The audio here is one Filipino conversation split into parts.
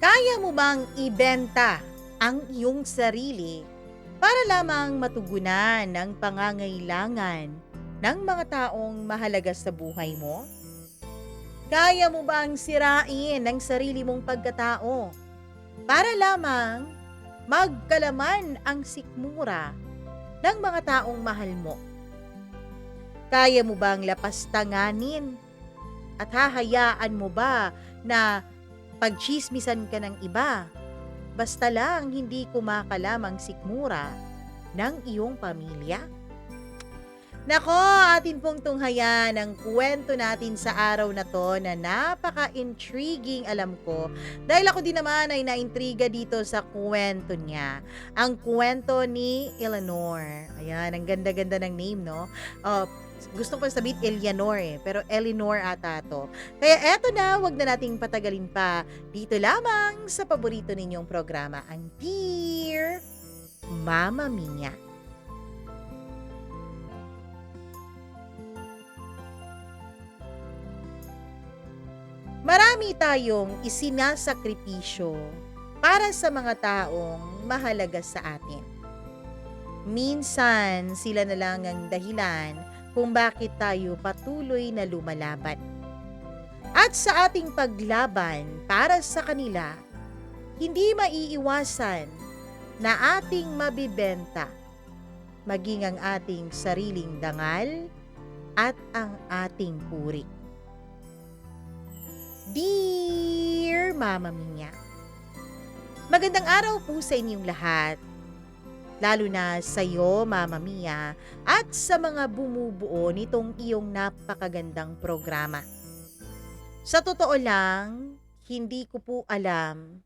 Kaya mo bang ibenta ang iyong sarili para lamang matugunan ang pangangailangan ng mga taong mahalaga sa buhay mo? Kaya mo bang sirain ang sarili mong pagkatao para lamang magkalaman ang sikmura ng mga taong mahal mo? Kaya mo bang lapastanganin at hahayaan mo ba na pagtsismisan ka ng iba, basta lang hindi kumakalamang sikmura ng iyong pamilya? Nako, atin pong tunghayan ang kwento natin sa araw na to na napaka-intriguing alam ko. Dahil ako din naman ay naintriga dito sa kwento niya. Ang kwento ni Eleanor. Ayan, ang ganda-ganda ng name, no? Gusto ko sabihin Eleanor pero Eleanor ata to. Kaya eto na, wag na nating patagalin pa. Dito lamang sa paborito ninyong programa, ang Dear Mama Mia. Marami tayong isinasakripisyo para sa mga taong mahalaga sa atin. Minsan, sila na lang ang dahilan kung bakit tayo patuloy na lumalaban. At sa ating paglaban para sa kanila, hindi maiiwasan na ating mabibenta maging ang ating sariling dangal at ang ating puri. Dear Mama Mia, magandang araw po sa inyong lahat, lalo na sa iyo, Mama Mia, at sa mga bumubuo nitong iyong napakagandang programa. Sa totoo lang, hindi ko po alam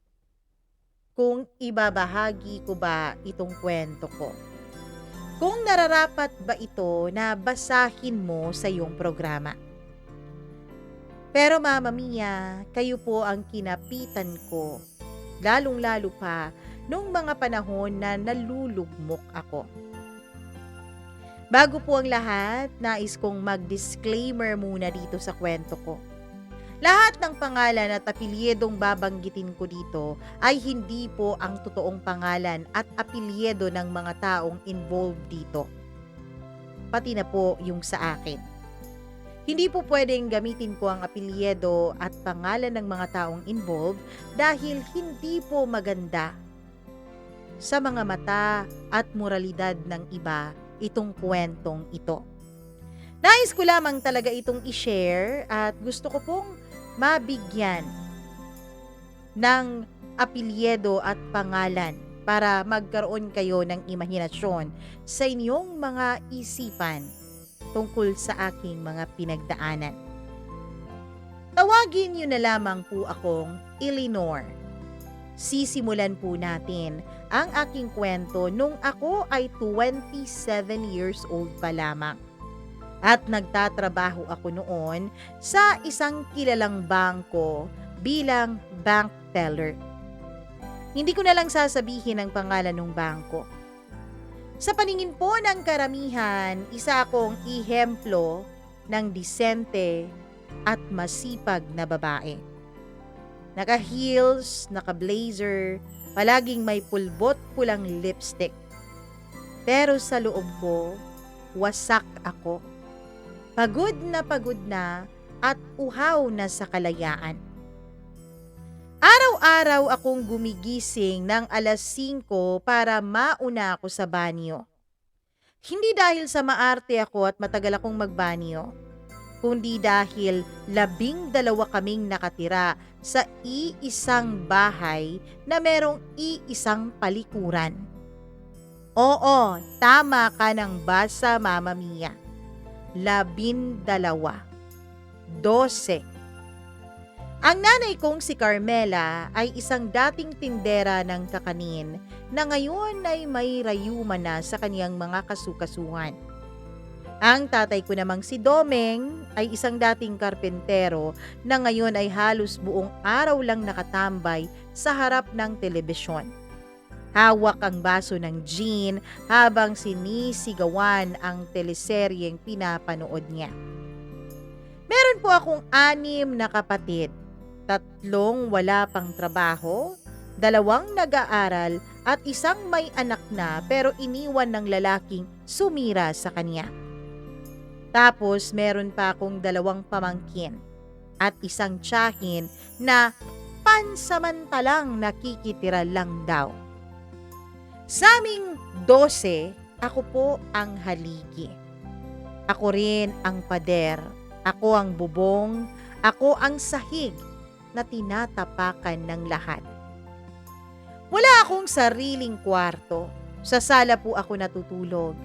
kung ibabahagi ko ba itong kwento ko. Kung nararapat ba ito na basahin mo sa iyong programa. Pero Mama Mia, kayo po ang kinapitan ko, lalong-lalo pa nung mga panahon na nalulugmok ako. Bago po ang lahat, nais kong mag-disclaimer muna dito sa kwento ko. Lahat ng pangalan at apelyedong babanggitin ko dito ay hindi po ang totoong pangalan at apelyedo ng mga taong involved dito. Pati na po yung sa akin. Hindi po pwedeng gamitin ko ang apelyedo at pangalan ng mga taong involved dahil hindi po maganda sa mga mata at moralidad ng iba itong kwentong ito. Nais ko lamang talaga itong i-share at gusto ko pong mabigyan ng apelyedo at pangalan para magkaroon kayo ng imahinasyon sa inyong mga isipan tungkol sa aking mga pinagdaanan. Tawagin niyo na lamang po akong Eleanor. Sisimulan po natin ang aking kwento nung ako ay 27 years old pa lamang. At nagtatrabaho ako noon sa isang kilalang bangko bilang bank teller. Hindi ko na lang sasabihin ang pangalan ng bangko. Sa paningin po ng karamihan, isa akong ihemplo ng disente at masipag na babae. Naka-heels, naka-blazer, palaging may pulbot-pulang lipstick. Pero sa loob ko, wasak ako. Pagod na at uhaw na sa kalayaan. Araw-araw akong gumigising ng alas 5 para mauna ako sa banyo. Hindi dahil sa maarte ako at matagal akong magbanyo, kundi dahil 12 kaming nakatira sa iisang bahay na merong iisang palikuran. Oo, tama ka ng basa, Mama Mia. 12. 12. Ang nanay kong si Carmela ay isang dating tindera ng kakanin na ngayon ay may rayuman na sa kaniyang mga kasukasuhan. Ang tatay ko namang si Domeng ay isang dating karpentero na ngayon ay halos buong araw lang nakatambay sa harap ng telebisyon. Hawak ang baso ng gin habang sinisigawan ang teleseryeng pinapanood niya. Meron po akong 6 na kapatid. tatlong wala pang trabaho, dalawang nag-aaral at isang may anak na pero iniwan ng lalaking sumira sa kanya. Tapos meron pa akong dalawang pamangkin at isang tiyahin na pansamantalang nakikitira lang daw. Sa aming 12, ako po ang haligi. Ako rin ang pader, ako ang bubong, ako ang sahig na tinatapakan ng lahat. Wala akong sariling kwarto. Sa sala po ako natutulog.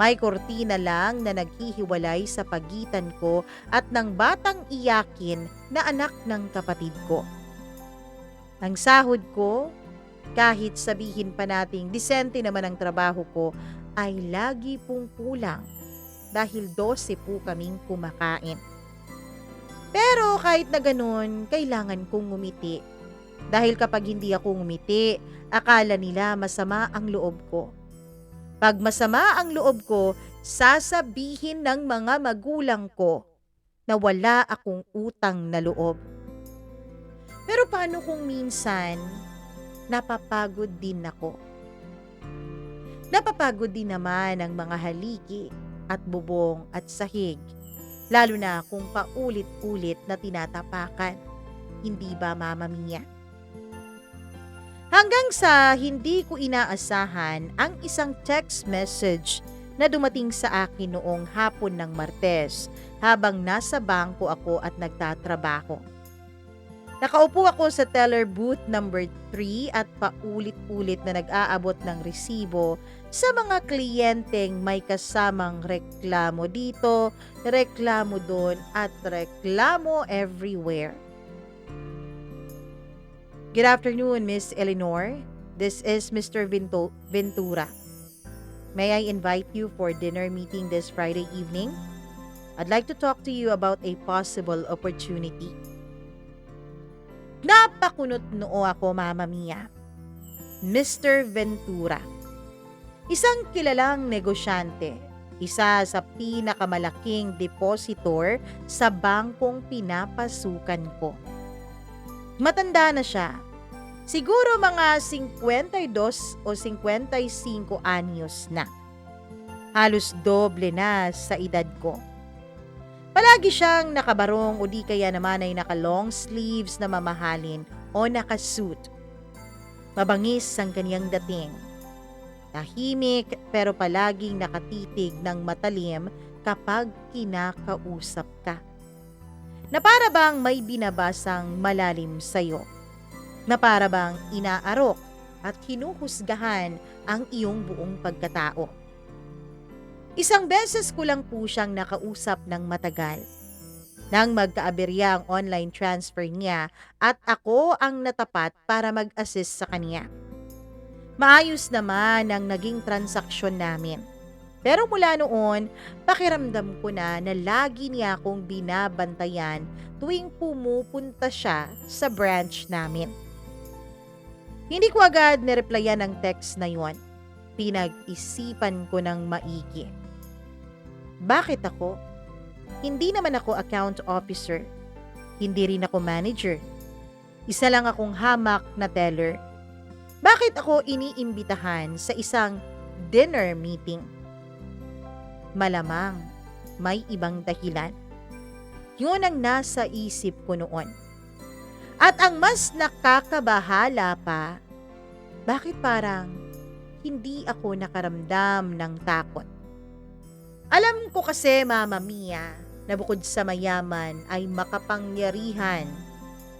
May kortina lang na naghihiwalay sa pagitan ko at ng batang iyakin na anak ng kapatid ko. Ang sahod ko, kahit sabihin pa nating disente naman ang trabaho ko, ay lagi pong kulang dahil 12 po kaming kumakain. Pero kahit na ganun, kailangan kong ngumiti. Dahil kapag hindi ako ngumiti, akala nila masama ang loob ko. Pag masama ang loob ko, sasabihin ng mga magulang ko na wala akong utang na loob. Pero paano kung minsan, napapagod din ako? Napapagod din naman ang mga haligi at bubong at sahig, lalo na kung paulit-ulit na tinatapakan. Hindi ba, Mama Mia? Hanggang sa hindi ko inaasahan ang isang text message na dumating sa akin noong hapon ng Martes habang nasa bangko ako at nagtatrabaho. Nakaupo ako sa teller booth number 3 at paulit-ulit na nag-aabot ng resibo sa mga kliyenteng may kasamang reklamo dito, reklamo doon at reklamo everywhere. Good afternoon, Miss Eleanor. This is Mr. Ventura. May I invite you for dinner meeting this Friday evening? I'd like to talk to you about a possible opportunity. Napakunot noo ako, Mama Mia. Mr. Ventura. Isang kilalang negosyante. Isa sa pinakamalaking depositor sa bangkong pinapasukan ko. Matanda na siya. Siguro mga 52 o 55 anyos na. Halos doble na sa edad ko. Palagi siyang nakabarong o di kaya naman ay naka-long sleeves na mamahalin o naka-suit. Mabangis ang kaniyang dating. Tahimik pero palaging nakatitig ng matalim kapag kinakausap ka. Na para bang may binabasang malalim sa'yo. Na para bang inaarok at hinuhusgahan ang iyong buong pagkatao. Isang beses ko lang po siyang nakausap ng matagal. Nang magkaaberya ang online transfer niya at ako ang natapat para mag-assist sa kanya. Maayos naman ang naging transaksyon namin. Pero mula noon, pakiramdam ko na lagi niya akong binabantayan tuwing pumupunta siya sa branch namin. Hindi ko agad nireplyan ang text na yon. Pinag-isipan ko ng maigi. Bakit ako? Hindi naman ako account officer. Hindi rin ako manager. Isa lang akong hamak na teller. Bakit ako iniimbitahan sa isang dinner meeting? Malamang may ibang dahilan. Yun ang nasa isip ko noon. At ang mas nakakabahala pa, bakit parang hindi ako nakaramdam ng takot? Alam ko kasi, Mama Mia, na bukod sa mayaman ay makapangyarihan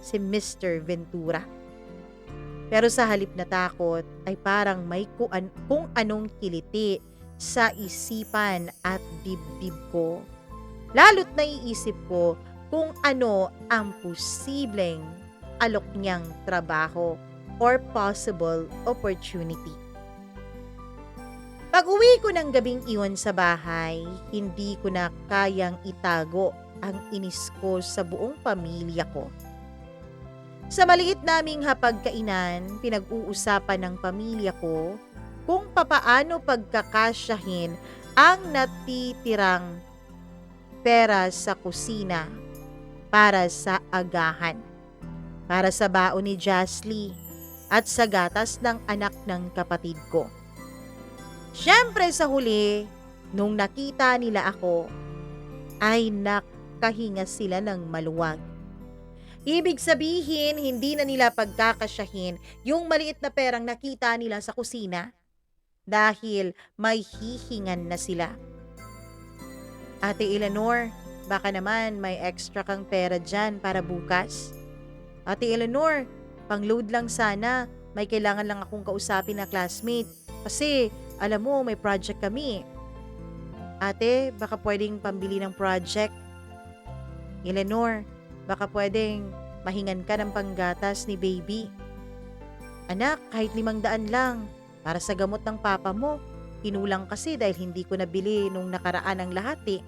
si Mr. Ventura. Pero sa halip na takot ay parang may kung anong kiliti sa isipan at dibdib ko. Lalo't naiisip ko kung ano ang posibleng alok niyang trabaho or possible opportunity. Pag-uwi ko ng gabing iyon sa bahay, hindi ko na kayang itago ang inis ko sa buong pamilya ko. Sa maliit naming hapagkainan, pinag-uusapan ng pamilya ko kung papaano pagkakasyahin ang natitirang pera sa kusina para sa agahan. para sa baon ni Jasly at sa gatas ng anak ng kapatid ko. Siyempre sa huli, nung nakita nila ako, ay nakahinga sila ng maluwag. Ibig sabihin, hindi na nila pagkakasyahin yung maliit na perang nakita nila sa kusina dahil may hihingan na sila. Ate Eleanor, baka naman may extra kang pera dyan para bukas. Ate Eleanor, pang-load lang sana. May kailangan lang akong kausapin na classmate. Kasi, alam mo, may project kami. Ate, baka pwedeng pambili ng project. Eleanor, baka pwedeng mahingan ka ng panggatas ni baby. Anak, kahit 500 lang. Para sa gamot ng papa mo. Kinulang kasi dahil hindi ko nabili nung nakaraan ang lahat eh.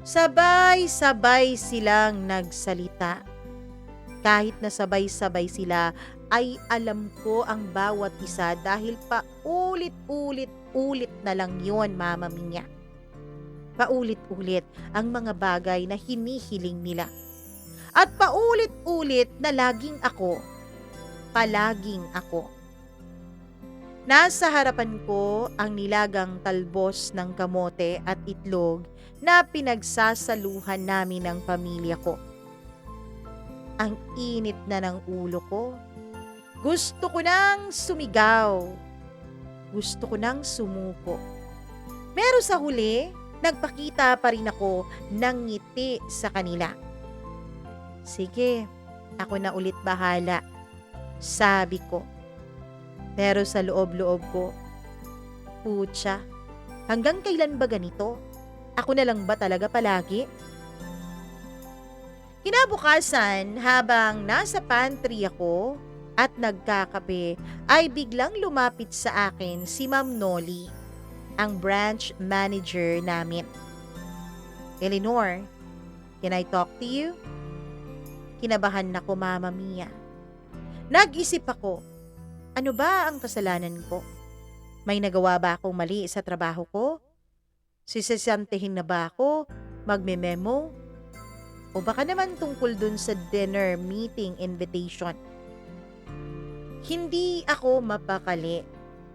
Sabay-sabay silang nagsalita. Kahit na sabay-sabay sila, ay alam ko ang bawat isa dahil paulit-ulit na lang yon, Mama Mia. Paulit-ulit ang mga bagay na hinihiling nila. At paulit-ulit na laging ako, palaging ako. Nasa harapan ko ang nilagang talbos ng kamote at itlog na pinagsasaluhan namin ng pamilya ko. Ang init na ng ulo ko. Gusto ko nang sumigaw. Gusto ko nang sumuko. Pero sa huli, nagpakita pa rin ako ng ngiti sa kanila. Sige, ako na ulit bahala, sabi ko. Pero sa loob-loob ko, putya, hanggang kailan ba ganito? Ako na lang ba talaga palagi? Kinabukasan, habang nasa pantry ako at nagkakape, ay biglang lumapit sa akin si Ma'am Noli, ang branch manager namin. Eleanor, can I talk to you? Kinabahan ako, Mama Mia. Nag-isip ako, ano ba ang kasalanan ko? May nagawa ba akong mali sa trabaho ko? Sisasantihin na ba ako? Magme-memo? O baka naman tungkol dun sa dinner meeting invitation? Hindi ako mapakali.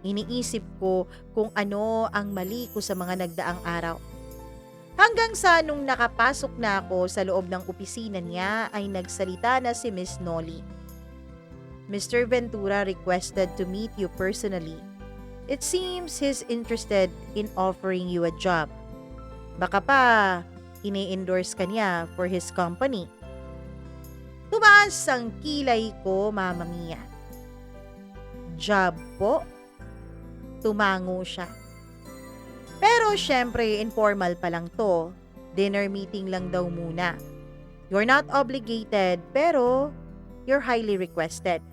Iniisip ko kung ano ang mali ko sa mga nagdaang araw. Hanggang sa nung nakapasok na ako sa loob ng opisina niya ay nagsalita na si Miss Noli. Mr. Ventura requested to meet you personally. It seems he's interested in offering you a job. Baka pa, ini-endorse ka niya for his company. Tumaas ang kilay ko, Mama Mia. Job po? Tumango siya. Pero syempre, informal pa lang to. Dinner meeting lang daw muna. You're not obligated, pero you're highly requested.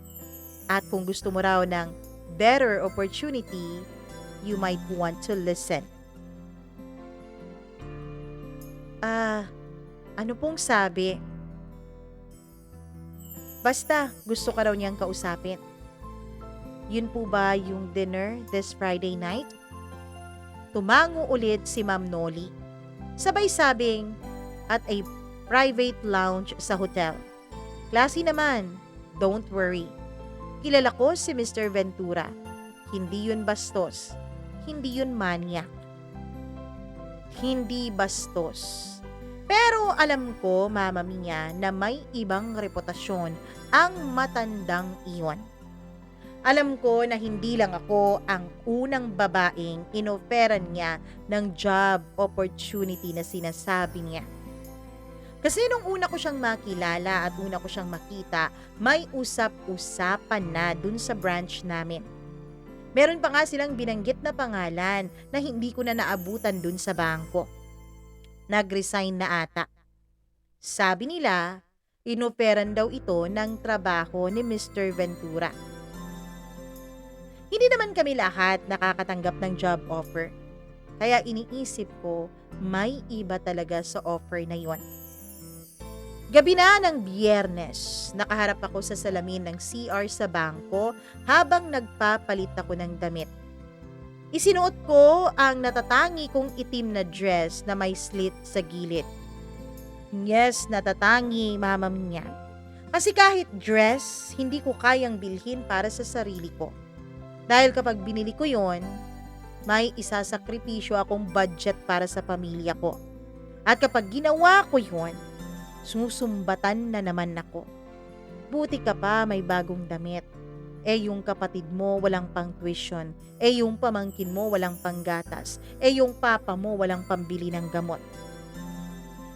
At kung gusto mo raw ng better opportunity, you might want to listen. Ano pong sabi? Basta, gusto ka raw niyang kausapin. Yun po ba yung dinner this Friday night? Tumango ulit si Ma'am Noli. Sabay sabing, at a private lounge sa hotel. Classy naman, don't worry. Kilala ko si Mr. Ventura. Hindi yun bastos. Hindi yun manyak. Hindi bastos. Pero alam ko, Mama Mia, na may ibang reputasyon ang matandang iyon. Alam ko na hindi lang ako ang unang babaeng inoferan niya ng job opportunity na sinasabi niya. Kasi nung una ko siyang makilala at una ko siyang makita, may usap-usapan na dun sa branch namin. Meron pa nga silang binanggit na pangalan na hindi ko na naabutan dun sa bangko. Nag-resign na ata. Sabi nila, inoferan daw ito ng trabaho ni Mr. Ventura. Hindi naman kami lahat nakakatanggap ng job offer. Kaya iniisip ko, may iba talaga sa offer na yon. Gabi na ng Biyernes, nakaharap ako sa salamin ng CR sa bangko habang nagpapalit ako ng damit. Isinuot ko ang natatangi kong itim na dress na may slit sa gilid. Yes, natatangi, Mama Mia. Kasi kahit dress, hindi ko kayang bilhin para sa sarili ko. Dahil kapag binili ko yon, may isasakripisyo akong budget para sa pamilya ko. At kapag ginawa ko yon, susumbatan na naman ako. Buti ka pa may bagong damit. Yung kapatid mo walang pang tuition. Yung pamangkin mo walang panggatas. Yung papa mo walang pambili ng gamot.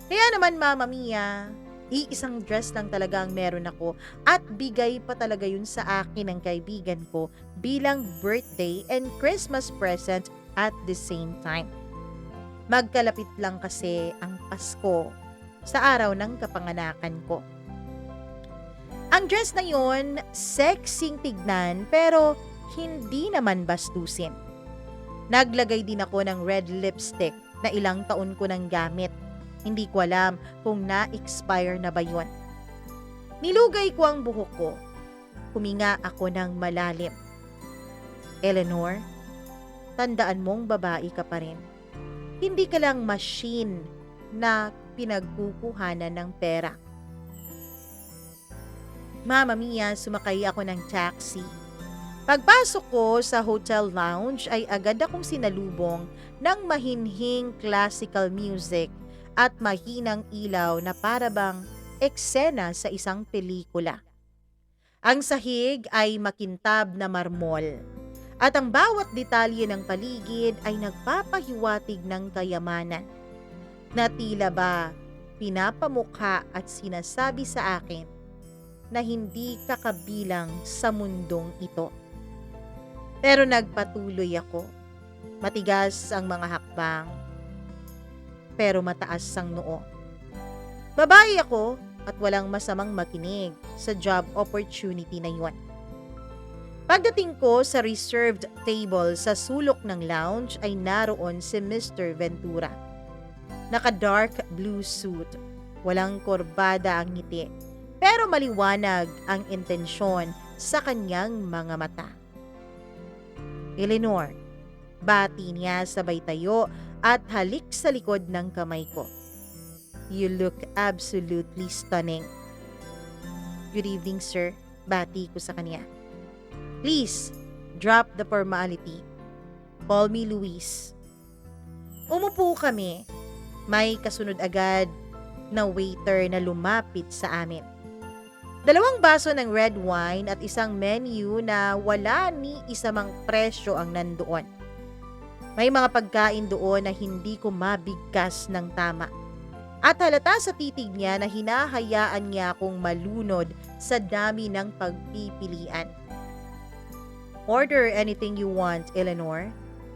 Kaya naman Mama Mia, iisang dress lang talaga ang meron ako at bigay pa talaga yun sa akin ng kaibigan ko bilang birthday and Christmas present at the same time. Magkalapit lang kasi ang Pasko sa araw ng kapanganakan ko. Ang dress na yon, sexing tignan pero hindi naman bastusin. Naglagay din ako ng red lipstick na ilang taon ko nang gamit. Hindi ko alam kung na-expire na ba yun. Nilugay ko ang buhok ko. Huminga ako ng malalim. Eleanor, tandaan mong babae ka pa rin. Hindi ka lang machine na pinagkukuhanan ng pera. Mama Mia, sumakay ako ng taxi. Pagpasok ko sa hotel lounge ay agad akong sinalubong ng mahinhing classical music at mahinang ilaw na parabang eksena sa isang pelikula. Ang sahig ay makintab na marmol at ang bawat detalye ng paligid ay nagpapahiwatig ng kayamanan na tila ba pinapamukha at sinasabi sa akin na hindi kakabilang sa mundong ito. Pero nagpatuloy ako. Matigas ang mga hakbang, pero mataas ang noo. Babae ako at walang masamang makinig sa job opportunity na yun. Pagdating ko sa reserved table sa sulok ng lounge ay naroon si Mr. Ventura. Naka-dark blue suit, walang korbada ang ngiti, pero maliwanag ang intensyon sa kanyang mga mata. Eleanor, bati niya sabay tayo at halik sa likod ng kamay ko. You look absolutely stunning. Good evening, sir. Bati ko sa kanya. Please, drop the formality. Call me Luis. Umupo kami. May kasunod agad na waiter na lumapit sa amin. 2 baso ng red wine at isang menu na wala ni isa mang presyo ang nandoon. May mga pagkain doon na hindi ko mabigkas ng tama. At halata sa titig niya na hinahayaan niya akong malunod sa dami ng pagpipilian. Order anything you want, Eleanor.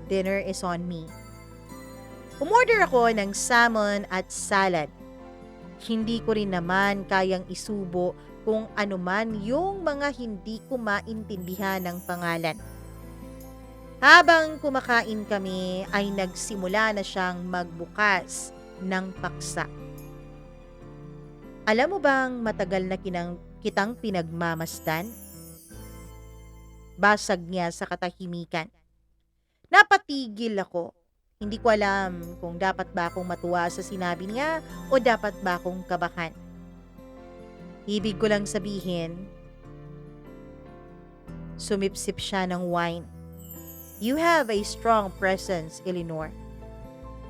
Dinner is on me. Umorder ako ng salmon at salad. Hindi ko rin naman kayang isubo kung anuman yung mga hindi ko maintindihan ng pangalan. Habang kumakain kami ay nagsimula na siyang magbukas ng paksa. Alam mo bang matagal na kitang pinagmamasdan? Basag niya sa katahimikan. Napatigil ako. Hindi ko alam kung dapat ba akong matuwa sa sinabi niya o dapat ba akong kabahan. Ibig ko lang sabihin, sumipsip siya ng wine. You have a strong presence, Eleanor.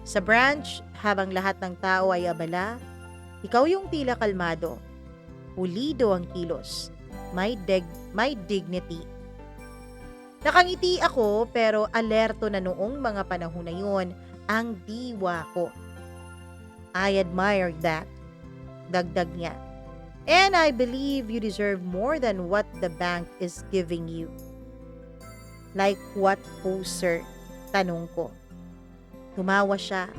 Sa branch, habang lahat ng tao ay abala, ikaw yung tila kalmado. Pulido ang kilos. May dignity. Nakangiti ako pero alerto na noong mga panahon na yun ang diwa ko. I admire that. Dagdag niya. And I believe you deserve more than what the bank is giving you. Like what po, sir? Tanong ko. Tumawa siya.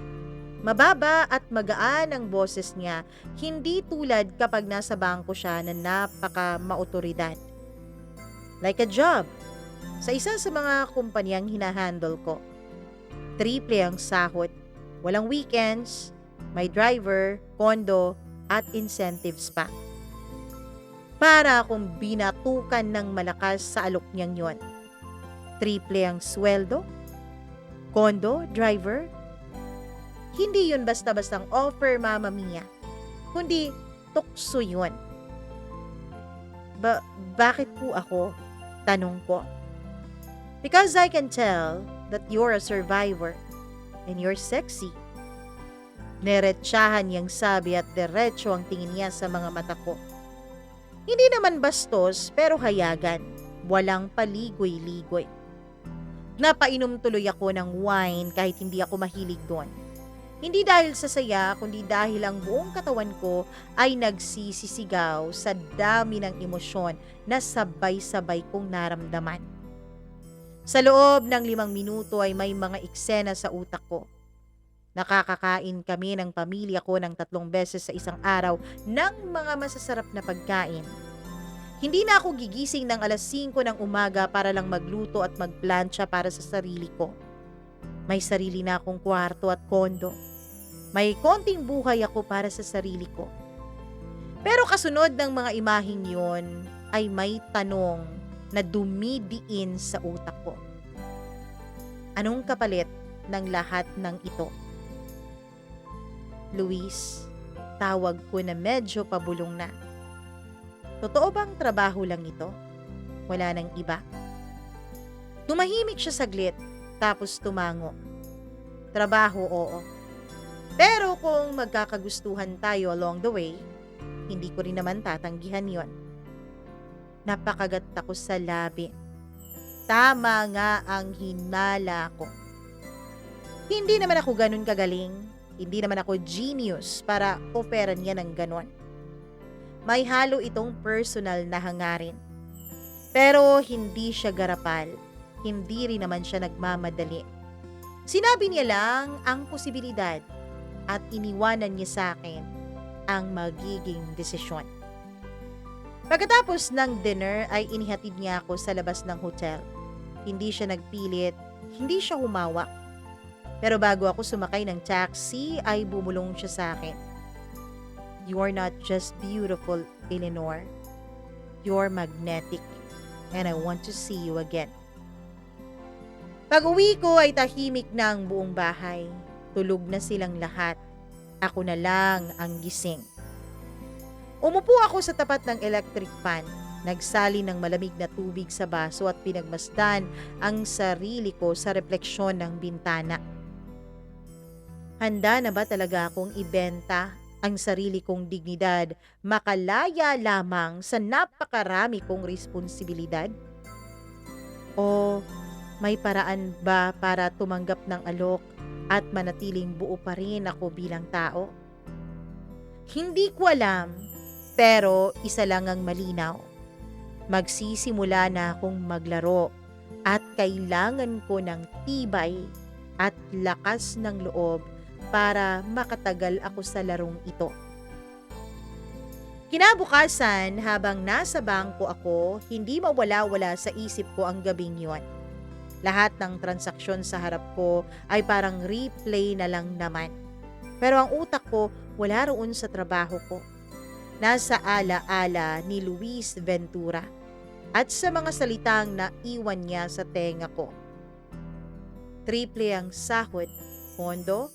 Mababa at magaan ang boses niya, hindi tulad kapag nasa bangko siya na napaka-maotoridad. Like a job. Sa isa sa mga kumpanyang hinahandle ko. Triple ang sahod. Walang weekends, may driver, kondo, at incentives pa. Para akong binatukan ng malakas sa alok niyang yon. Triple ang sweldo, kondo, driver. Hindi yun basta-bastang offer, Mama Mia. Kundi tukso yun. Ba bakit po ako? Tanong ko. Because I can tell that you're a survivor and you're sexy. Neretsahan niyang sabi at diretso ang tingin niya sa mga mata ko. Hindi naman bastos pero hayagan. Walang paligoy-ligoy. Napainom tuloy ako ng wine kahit hindi ako mahilig doon. Hindi dahil sa saya, kundi dahil ang buong katawan ko ay nagsisisigaw sa dami ng emosyon na sabay-sabay kong naramdaman. Sa loob ng 5 minuto ay may mga eksena sa utak ko. Nakakakain kami ng pamilya ko ng 3 beses sa isang araw ng mga masasarap na pagkain. Hindi na ako gigising ng alas 5 ng umaga para lang magluto at magplantsa para sa sarili ko. May sarili na akong kwarto at kondo. May konting buhay ako para sa sarili ko. Pero kasunod ng mga imaheng yon ay may tanong na dumidiin sa utak ko. Anong kapalit ng lahat ng ito? Luis, tawag ko na medyo pabulong na. Totoo bang trabaho lang ito? Wala nang iba? Tumahimik siya saglit, tapos tumango. Trabaho, oo. Pero kung magkakagustuhan tayo along the way, hindi ko rin naman tatanggihan yon. Napakagat ako sa labi. Tama nga ang hinala ko. Hindi naman ako ganun kagaling. Hindi naman ako genius para operan niya ng ganon. May halo itong personal na hangarin. Pero hindi siya garapal. Hindi rin naman siya nagmamadali. Sinabi niya lang ang posibilidad at iniwanan niya sa akin ang magiging desisyon. Pagkatapos ng dinner ay inihatid niya ako sa labas ng hotel. Hindi siya nagpilit, hindi siya humawak. Pero bago ako sumakay ng taxi ay bumulong siya sa akin. You are not just beautiful, Eleanor. You're magnetic and I want to see you again. Pag-uwi ko ay tahimik na ang buong bahay. Tulog na silang lahat. Ako na lang ang gising. Umupo ako sa tapat ng electric fan. Nagsali ng malamig na tubig sa baso at pinagmasdan ang sarili ko sa refleksyon ng bintana. Handa na ba talaga akong ibenta ang sarili kong dignidad makalaya lamang sa napakarami kong responsibilidad? O may paraan ba para tumanggap ng alok at manatiling buo pa rin ako bilang tao? Hindi ko alam, pero isa lang ang malinaw. Magsisimula na akong maglaro at kailangan ko ng tibay at lakas ng loob para makatagal ako sa larong ito. Kinabukasan, habang nasa bangko ako, hindi mawala-wala sa isip ko ang gabing yon. Lahat ng transaksyon sa harap ko ay parang replay na lang naman. Pero ang utak ko wala roon sa trabaho ko. Nasa ala-ala ni Luis Ventura at sa mga salitang naiwan niya sa tenga ko. Triple ang sahod, pondo,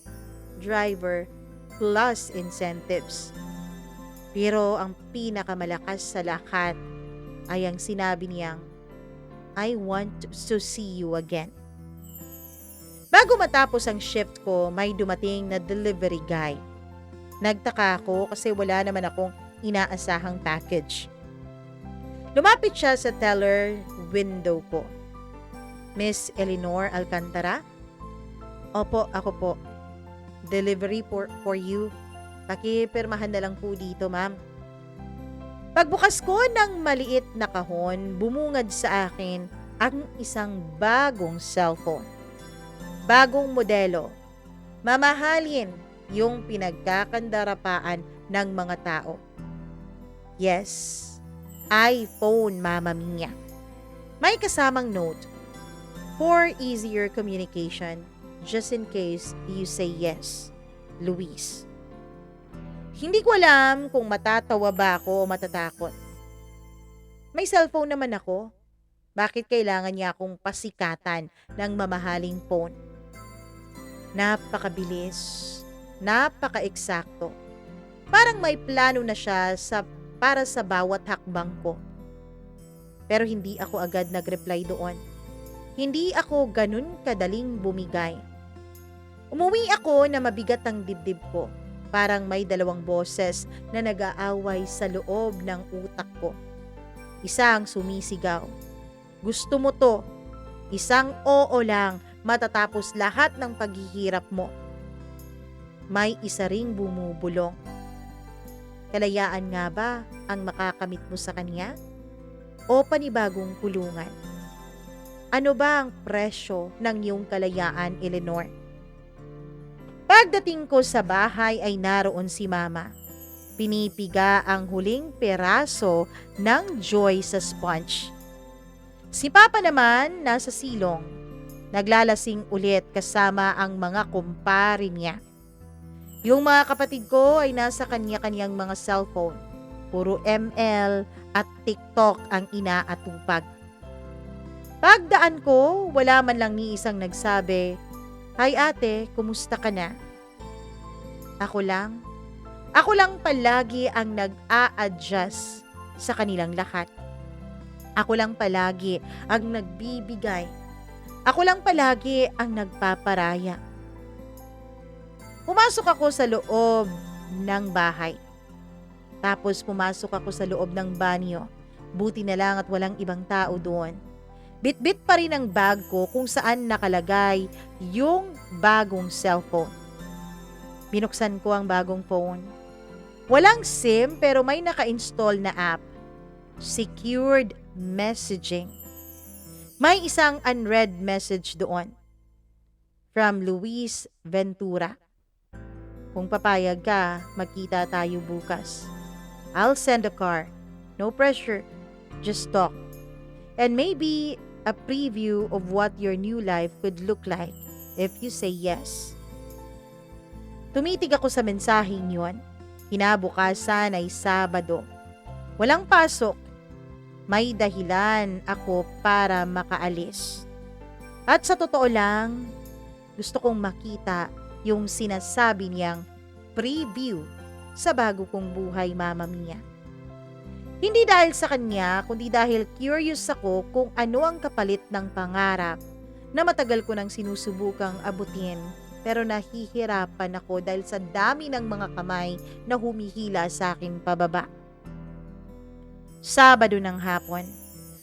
driver, plus incentives. Pero ang pinakamalakas sa lahat ay ang sinabi niyang, I want to see you again. Bago matapos ang shift ko, may dumating na delivery guy. Nagtaka ako kasi wala naman akong inaasahang package. Lumapit siya sa teller window ko. Miss Eleanor Alcantara? Opo, ako po. Delivery for you. Pakipirmahan na lang po dito, ma'am. Pagbukas ko ng maliit na kahon, bumungad sa akin ang isang bagong cellphone. Bagong modelo. Mamahalin yung pinagkakandarapaan ng mga tao. Yes, iPhone, Mama Mia. May kasamang note, for easier communication, just in case you say yes, Luis. Hindi ko alam kung matatawa ba ako o matatakot. May cellphone naman ako. Bakit kailangan niya akong pasikatan ng mamahaling phone? Napakabilis, napaka-eksakto. Parang may plano na siya para sa bawat hakbang ko. Pero hindi ako agad nag-reply doon. Hindi ako ganun kadaling bumigay. Umuwi ako na mabigat ang dibdib ko. Parang may dalawang boses na nag-aaway sa loob ng utak ko. Isang sumisigaw, "Gusto mo to?" Isang oo lang, matatapos lahat ng paghihirap mo. May isa ring bumubulong, "Kalayaan nga ba ang makakamit mo sa kanya? O panibagong kulungan? Ano ba ang presyo ng iyong kalayaan, Eleanor?" Pagdating ko sa bahay ay naroon si Mama. Pinipiga ang huling peraso ng Joy sa sponge. Si Papa naman nasa silong. Naglalasing ulit kasama ang mga kumpare niya. Yung mga kapatid ko ay nasa kanya-kanyang mga cellphone. Puro ML at TikTok ang inaatupag. Pagdaan ko, wala man lang ni isang nagsabi, "Hi ate, kumusta ka na?" Ako lang palagi ang nag-a-adjust sa kanilang lahat. Ako lang palagi ang nagbibigay. Ako lang palagi ang nagpaparaya. Pumasok ako sa loob ng bahay. Tapos pumasok ako sa loob ng banyo. Buti na lang at walang ibang tao doon. Bitbit pa rin ang bag ko kung saan nakalagay yung bagong cellphone. Binuksan ko ang bagong phone. Walang SIM pero may naka-install na app. Secured messaging. May isang unread message doon. From Luis Ventura. "Kung papayag ka, magkita tayo bukas. I'll send a car. No pressure. Just talk. And maybe a preview of what your new life could look like if you say yes." Tumitig ako sa mensaheng yun. Kinabukasan ay Sabado. Walang pasok. May dahilan ako para makaalis. At sa totoo lang, gusto kong makita yung sinasabi niyang preview sa bago kong buhay, Mama Mia. Hindi dahil sa kanya, kundi dahil curious ako kung ano ang kapalit ng pangarap na matagal ko nang sinusubukang abutin, pero nahihirapan ako dahil sa dami ng mga kamay na humihila sa akin pababa. Sabado ng hapon,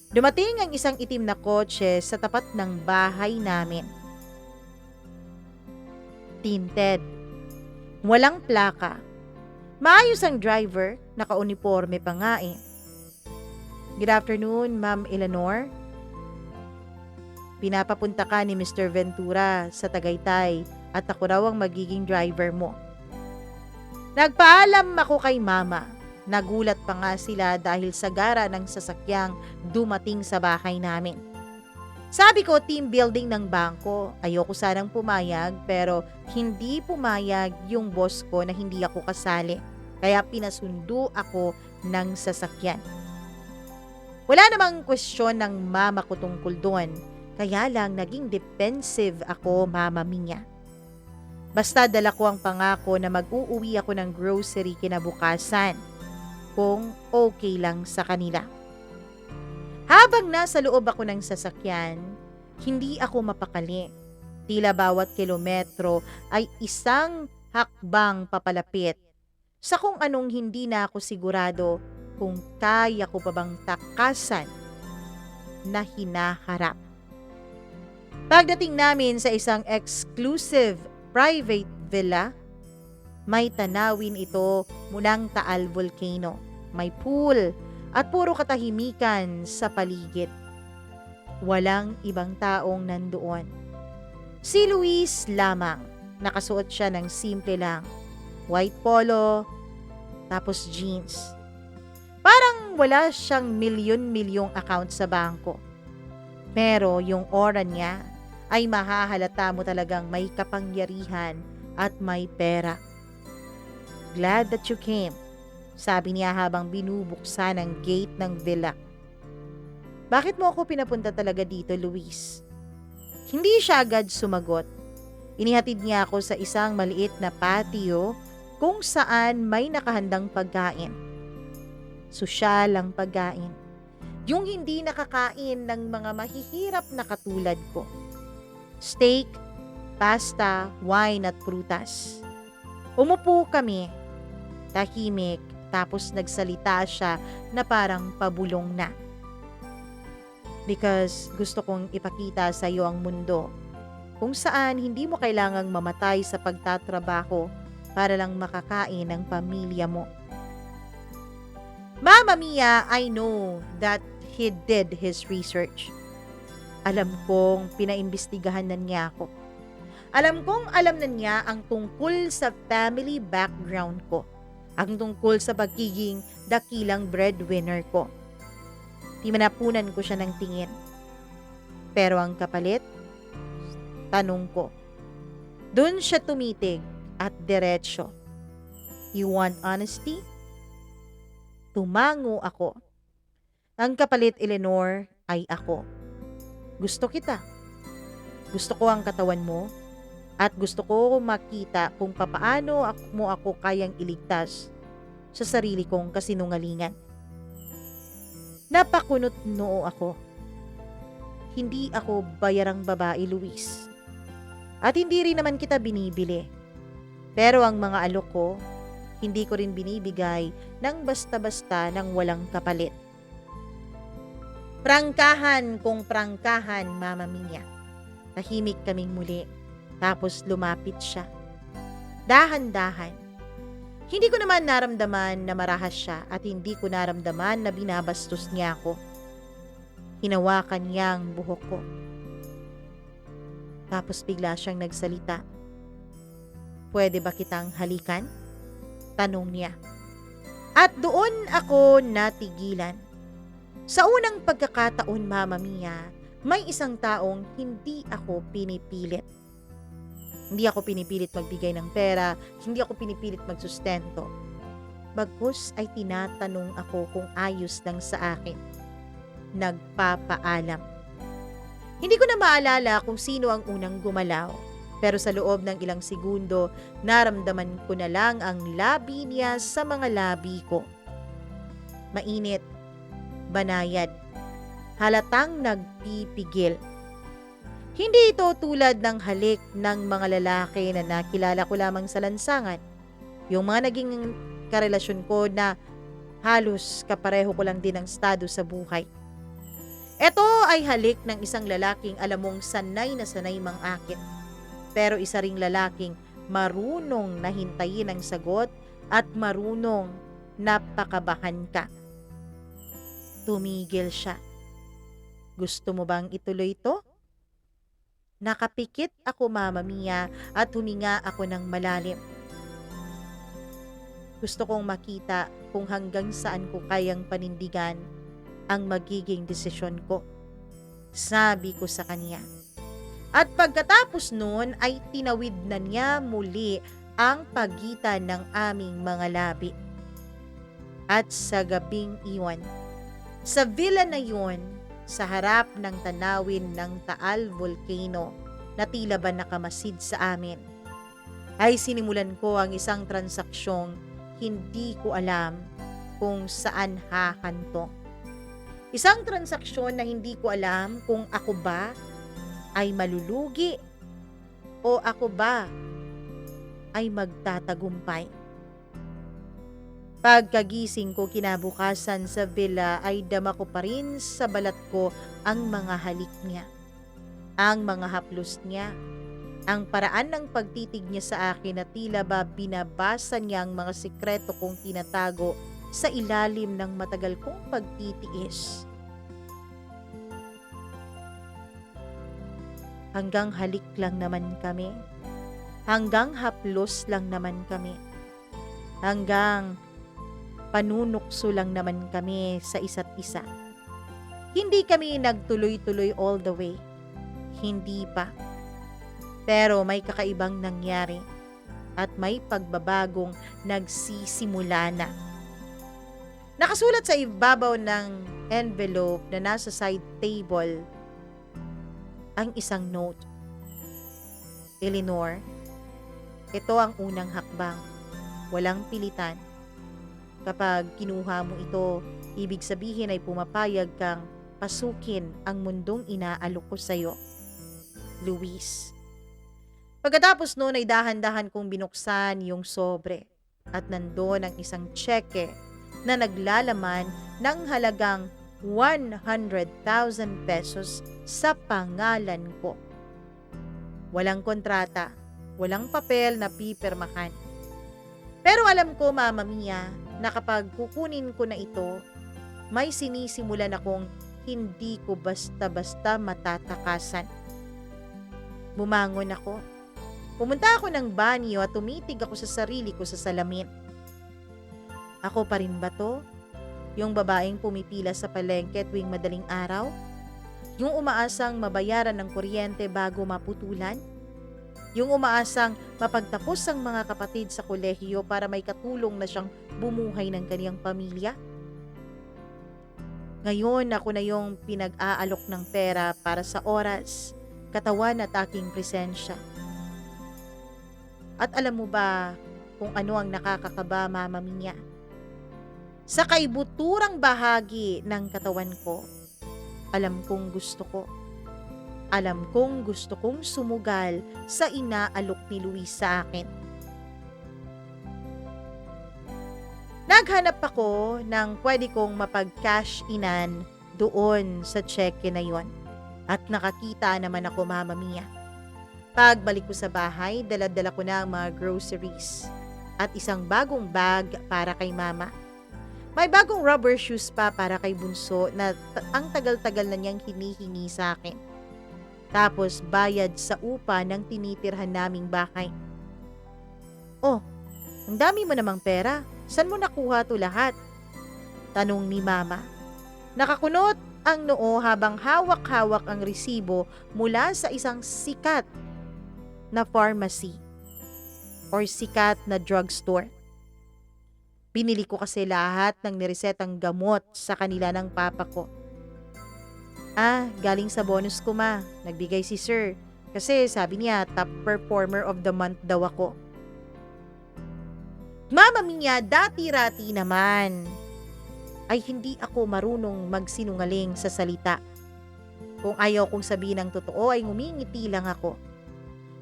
dumating ang isang itim na kotse sa tapat ng bahay namin. Tinted. Walang plaka. Maayos ang driver, naka-uniforme pa nga eh. "Good afternoon, Ma'am Eleanor. Pinapapunta ka ni Mr. Ventura sa Tagaytay at ako raw ang magiging driver mo." Nagpaalam ako kay Mama. Nagulat pa nga sila dahil sa gara ng sasakyang dumating sa bahay namin. Sabi ko, team building ng bangko. Ayoko sanang pumayag pero hindi pumayag yung boss ko na hindi ako kasali. Kaya pinasundo ako ng sasakyan. Wala namang kwestiyon ng mama ko tungkol doon. Kaya lang naging defensive ako, Mama Mia. Basta dala ko ang pangako na mag-uuwi ako ng grocery kinabukasan. Kung okay lang sa kanila. Habang nasa loob ako ng sasakyan, hindi ako mapakali. Tila bawat kilometro ay isang hakbang papalapit sa kung anong hindi na ako sigurado kung kaya ko pa bang takasan na hinaharap. Pagdating namin sa isang exclusive private villa, may tanawin ito munang Taal Volcano. May pool at puro katahimikan sa paligid. Walang ibang taong nandoon. Si Luis lamang. Nakasuot siya ng simple lang. White polo, tapos jeans. Parang wala siyang milyon-milyong account sa bangko. Pero yung aura niya ay mahahalata mo talagang may kapangyarihan at may pera. "Glad that you came," sabi niya habang binubuksan ang gate ng villa. "Bakit mo ako pinapunta talaga dito, Luis?" Hindi siya agad sumagot. Inihatid niya ako sa isang maliit na patio kung saan may nakahandang pagkain. Sosyal ang pagkain. Yung hindi nakakain ng mga mahihirap na katulad ko. Steak, pasta, wine at prutas. Umupo kami, tahimik, tapos nagsalita siya na parang pabulong na. Because gusto kong ipakita sa iyo ang mundo kung saan hindi mo kailangang mamatay sa pagtatrabaho para lang makakain ng pamilya mo. Mama Mia, I know that he did his research. Alam kong pinaimbestigahan na niya ako. Alam kong alam na niya ang tungkol sa family background ko. Ang tungkol sa pagiging dakilang breadwinner ko. Timanapunan ko siya ng tingin. Pero ang kapalit, tanong ko. Doon siya tumitig at diretsyo. You want honesty? Tumango ako. Ang kapalit, Eleanor, ay ako. Gusto kita. Gusto ko ang katawan mo at gusto ko makita kung papaano mo ako kayang iligtas sa sarili kong kasinungalingan. Napakunot noo ako. Hindi ako bayarang babae, Luis. At hindi rin naman kita binibili. Pero ang mga alok ko, hindi ko rin binibigay ng basta-basta ng walang kapalit. Prangkahan kung prangkahan, Mama Mia. Tahimik kaming muli, tapos lumapit siya. Dahan-dahan. Hindi ko naman naramdaman na marahas siya at hindi ko naramdaman na binabastos niya ako. Hinawakan niya ang buhok ko. Tapos bigla siyang nagsalita. Pwede ba kitang halikan? Tanong niya. At doon ako natigilan. Sa unang pagkakataon, Mama Mia, may isang taong hindi ako pinipilit. Hindi ako pinipilit magbigay ng pera, hindi ako pinipilit magsustento. Bagkus ay tinatanong ako kung ayos lang sa akin. Nagpapaalam. Hindi ko na maalala kung sino ang unang gumalaw, pero sa loob ng ilang segundo, naramdaman ko na lang ang labi niya sa mga labi ko. Mainit, banayad, halatang nagpipigil. Hindi ito tulad ng halik ng mga lalaki na nakilala ko lamang sa lansangan. Yung mga naging karelasyon ko na halos kapareho ko lang din ang estado sa buhay. Ito ay halik ng isang lalaking alam mong sanay na sanay mang-akit. Pero isa ring lalaking marunong na hintayin ang sagot at marunong napakabahan ka. Tumigil siya. Gusto mo bang ituloy ito? Nakapikit ako, Mama Mia, at huminga ako ng malalim. Gusto kong makita kung hanggang saan ko kayang panindigan ang magiging desisyon ko. Sabi ko sa kanya. At pagkatapos noon ay tinawid na niya muli ang pagitan ng aming mga labi. At sa gabing iyon, sa villa na yun, sa harap ng tanawin ng Taal Volcano na tila ba nakamasid sa amin, ay sinimulan ko ang isang transaksyong hindi ko alam kung saan hahantong. Isang transaksyon na hindi ko alam kung ako ba ay malulugi o ako ba ay magtatagumpay. Pagkagising ko kinabukasan sa villa ay dama ko pa rin sa balat ko ang mga halik niya, ang mga haplos niya, ang paraan ng pagtitig niya sa akin na tila ba binabasa niya ang mga sikreto kong tinatago sa ilalim ng matagal kong pagtitiis. Hanggang halik lang naman kami, hanggang haplos lang naman kami, hanggang panunukso lang naman kami sa isa't isa. Hindi kami nagtuloy-tuloy all the way. Hindi pa. Pero may kakaibang nangyari at may pagbabagong nagsisimula na. Nakasulat sa ibabaw ng envelope na nasa side table ang isang note. Eleanor, ito ang unang hakbang. Walang pilitan. Kapag kinuha mo ito, Ibig sabihin ay pumapayag kang pasukin ang mundong inaalok ko sa'yo, Luis. Pagkatapos noon ay dahan-dahan kong binuksan yung sobre at nandoon ang isang tseke na naglalaman ng halagang 100,000 pesos sa pangalan ko. Walang kontrata, walang papel na pipirmahan. Pero alam ko, Mama Mia, na kapag kukunin ko na ito, may sinisimulan akong hindi ko basta-basta matatakasan. Bumangon ako. Pumunta ako ng banyo at tumitig ako sa sarili ko sa salamin. Ako pa rin ba to? Yung babaeng pumipila sa palengke tuwing madaling araw? Yung umaasang mabayaran ng kuryente bago maputulan? Yung umaasang mapagtapos ang mga kapatid sa kolehiyo para may katulong na siyang bumuhay ng kaniyang pamilya? Ngayon ako na yung pinag-aalok ng pera para sa oras, katawan at aking presensya. At alam mo ba kung ano ang nakakakaba, Mama Mia? Sa kaibuturang bahagi ng katawan ko, alam kong gusto ko. Alam kong gusto kong sumugal sa inaalok ni Luis sa akin. Naghanap ako ng pwede kong mapag-cash inan doon sa cheque na yon. At nakakita naman ako, Mama Mia. Pagbalik ko sa bahay, dala-dala ko na ang mga groceries at isang bagong bag para kay Mama. May bagong rubber shoes pa para kay Bunso na ang tagal-tagal na niyang hinihingi sa akin. Tapos bayad sa upa ng tinitirhan naming bahay. Oh, ang dami mo namang pera. Saan mo nakuha to lahat? Tanong ni Mama. Nakakunot ang noo habang hawak-hawak ang resibo mula sa isang sikat na pharmacy or sikat na drugstore. Binili ko kasi lahat ng niresetang gamot sa kanila ng papa ko. Galing sa bonus ko, Ma. Nagbigay si Sir. Kasi sabi niya, top performer of the month daw ako. Mama Mia, dati-rati naman ay hindi ako marunong magsinungaling sa salita. Kung ayaw kong sabihin ang totoo ay ngumingiti lang ako.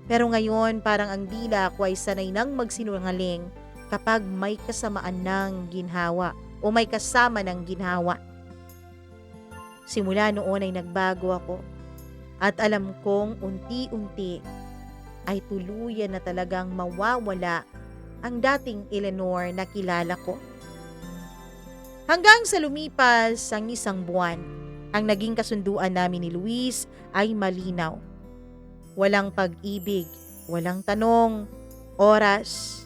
Pero ngayon parang ang dila ko ay sanay nang magsinungaling kapag may kasamaan ng ginhawa o may kasama ng ginhawa. Simula noon ay nagbago ako at alam kong unti-unti ay tuluyan na talagang mawawala ang dating Eleanor na kilala ko. Hanggang sa lumipas ang isang buwan, ang naging kasunduan namin ni Luis ay malinaw. Walang pag-ibig, walang tanong, oras.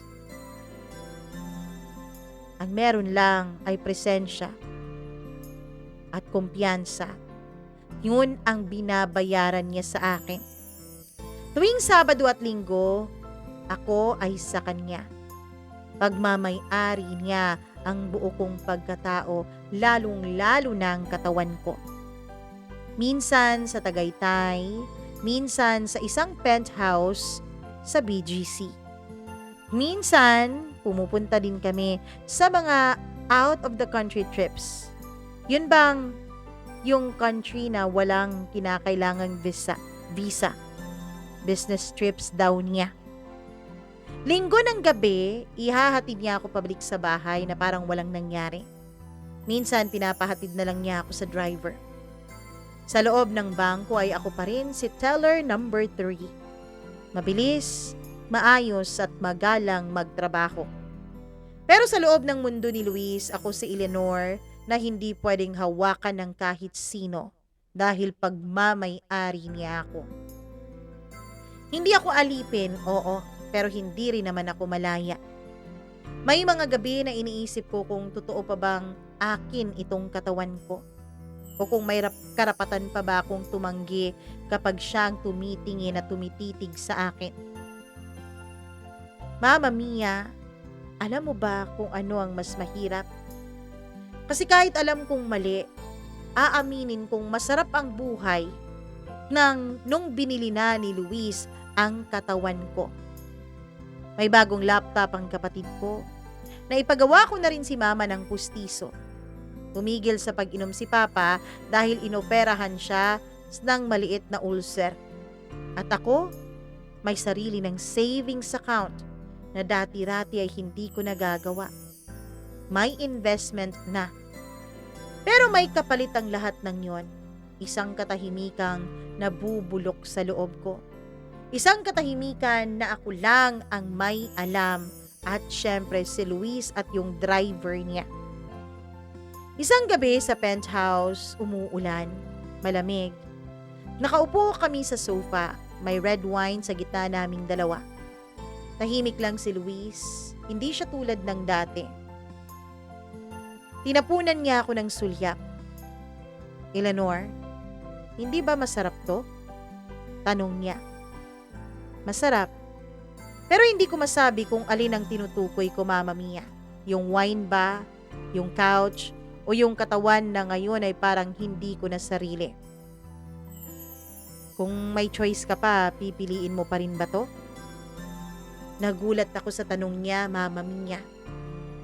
Ang meron lang ay presensya at kumpiyansa. Yun ang binabayaran niya sa akin. Tuwing Sabado at Linggo, ako ay sa kanya. Pagmamay-ari niya ang buo kong pagkatao, lalong-lalo na ang katawan ko. Minsan sa Tagaytay, minsan sa isang penthouse sa BGC. Minsan, pumupunta din kami sa mga out of the country trips. Yun bang yung country na walang kinakailangang visa. Business trips daw niya. Linggo ng gabi, ihahatid niya ako pabalik sa bahay na parang walang nangyari. Minsan, pinapahatid na lang niya ako sa driver. Sa loob ng bangko ay ako pa rin si teller number 3. Mabilis, maayos at magalang magtrabaho. Pero sa loob ng mundo ni Luis, ako si Eleanor na hindi pwedeng hawakan ng kahit sino dahil pagmamay-ari niya ako. Hindi ako alipin, oo, pero hindi rin naman ako malaya. May mga gabi na iniisip ko kung totoo pa bang akin itong katawan ko. O kung may karapatan pa ba akong tumanggi kapag siya ang tumitingin at tumititig sa akin. Mama Mia, alam mo ba kung ano ang mas mahirap? Kasi kahit alam kong mali, aaminin kong masarap ang buhay nung binili na ni Luis ang katawan ko. May bagong laptop ang kapatid ko. Naipagawa ko na rin si Mama ng pustiso. Tumigil sa pag-inom si Papa dahil inoperahan siya ng maliit na ulcer. At ako, may sarili ng savings account na dati-rati ay hindi ko nagagawa. May investment na. Pero may kapalit ang lahat ng yon. Isang katahimikang nabubulok sa loob ko. Isang katahimikan na ako lang ang may alam at syempre si Luis at yung driver niya. Isang gabi sa penthouse, umuulan, malamig. Nakaupo kami sa sofa, may red wine sa gitna naming dalawa. Tahimik lang si Luis, hindi siya tulad ng dati. Tinapunan niya ako ng sulyap. Eleanor, hindi ba masarap to? Tanong niya. Masarap. Pero hindi ko masabi kung alin ang tinutukoy ko, Mama Mia. Yung wine ba, yung couch, o yung katawan na ngayon ay parang hindi ko na sarili. Kung may choice ka pa, pipiliin mo pa rin ba to? Nagulat ako sa tanong niya, Mama Mia.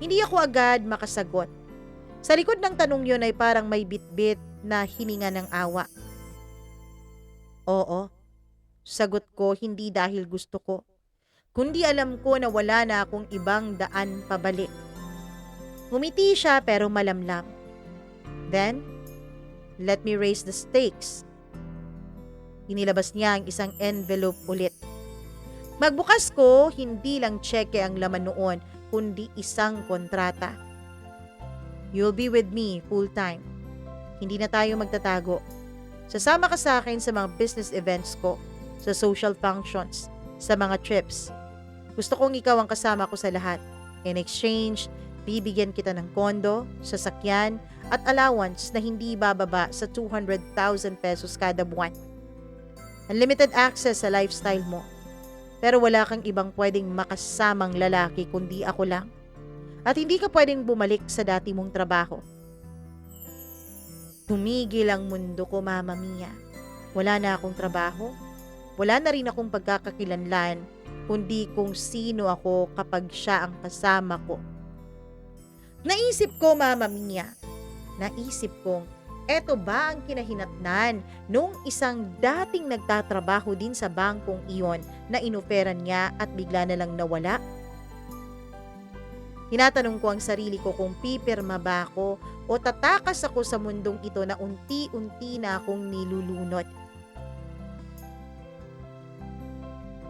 Hindi ako agad makasagot. Sa likod ng tanong yon ay parang may bitbit na hininga ng awa. Oo, sagot ko hindi dahil gusto ko, kundi alam ko na wala na akong ibang daan pabalik. Ngumiti siya pero malamlam. Then, let me raise the stakes. Inilabas niya ang isang envelope ulit. Magbukas ko, hindi lang cheque ang laman noon, kundi isang kontrata. You'll be with me full time. Hindi na tayo magtatago. Sasama ka sa akin sa mga business events ko, sa social functions, sa mga trips. Gusto kong ikaw ang kasama ko sa lahat. In exchange, bibigyan kita ng kondo, sasakyan, at allowance na hindi bababa sa 200,000 pesos kada buwan. Unlimited access sa lifestyle mo. Pero wala kang ibang pwedeng makasamang lalaki kundi ako lang. At hindi ka pwedeng bumalik sa dati mong trabaho. Tumigil ang mundo ko, Mama Mia. Wala na akong trabaho. Wala na rin akong pagkakakilanlan, kundi kung sino ako kapag siya ang kasama ko. Naisip ko, Mama Mia. Naisip kong, eto ba ang kinahinatnan nung isang dating nagtatrabaho din sa bangkong iyon na inoferan niya at bigla na lang nawala? Tinatanong ko ang sarili ko kung pipirma ba ako o tatakas ako sa mundong ito na unti-unti na akong nilulunod.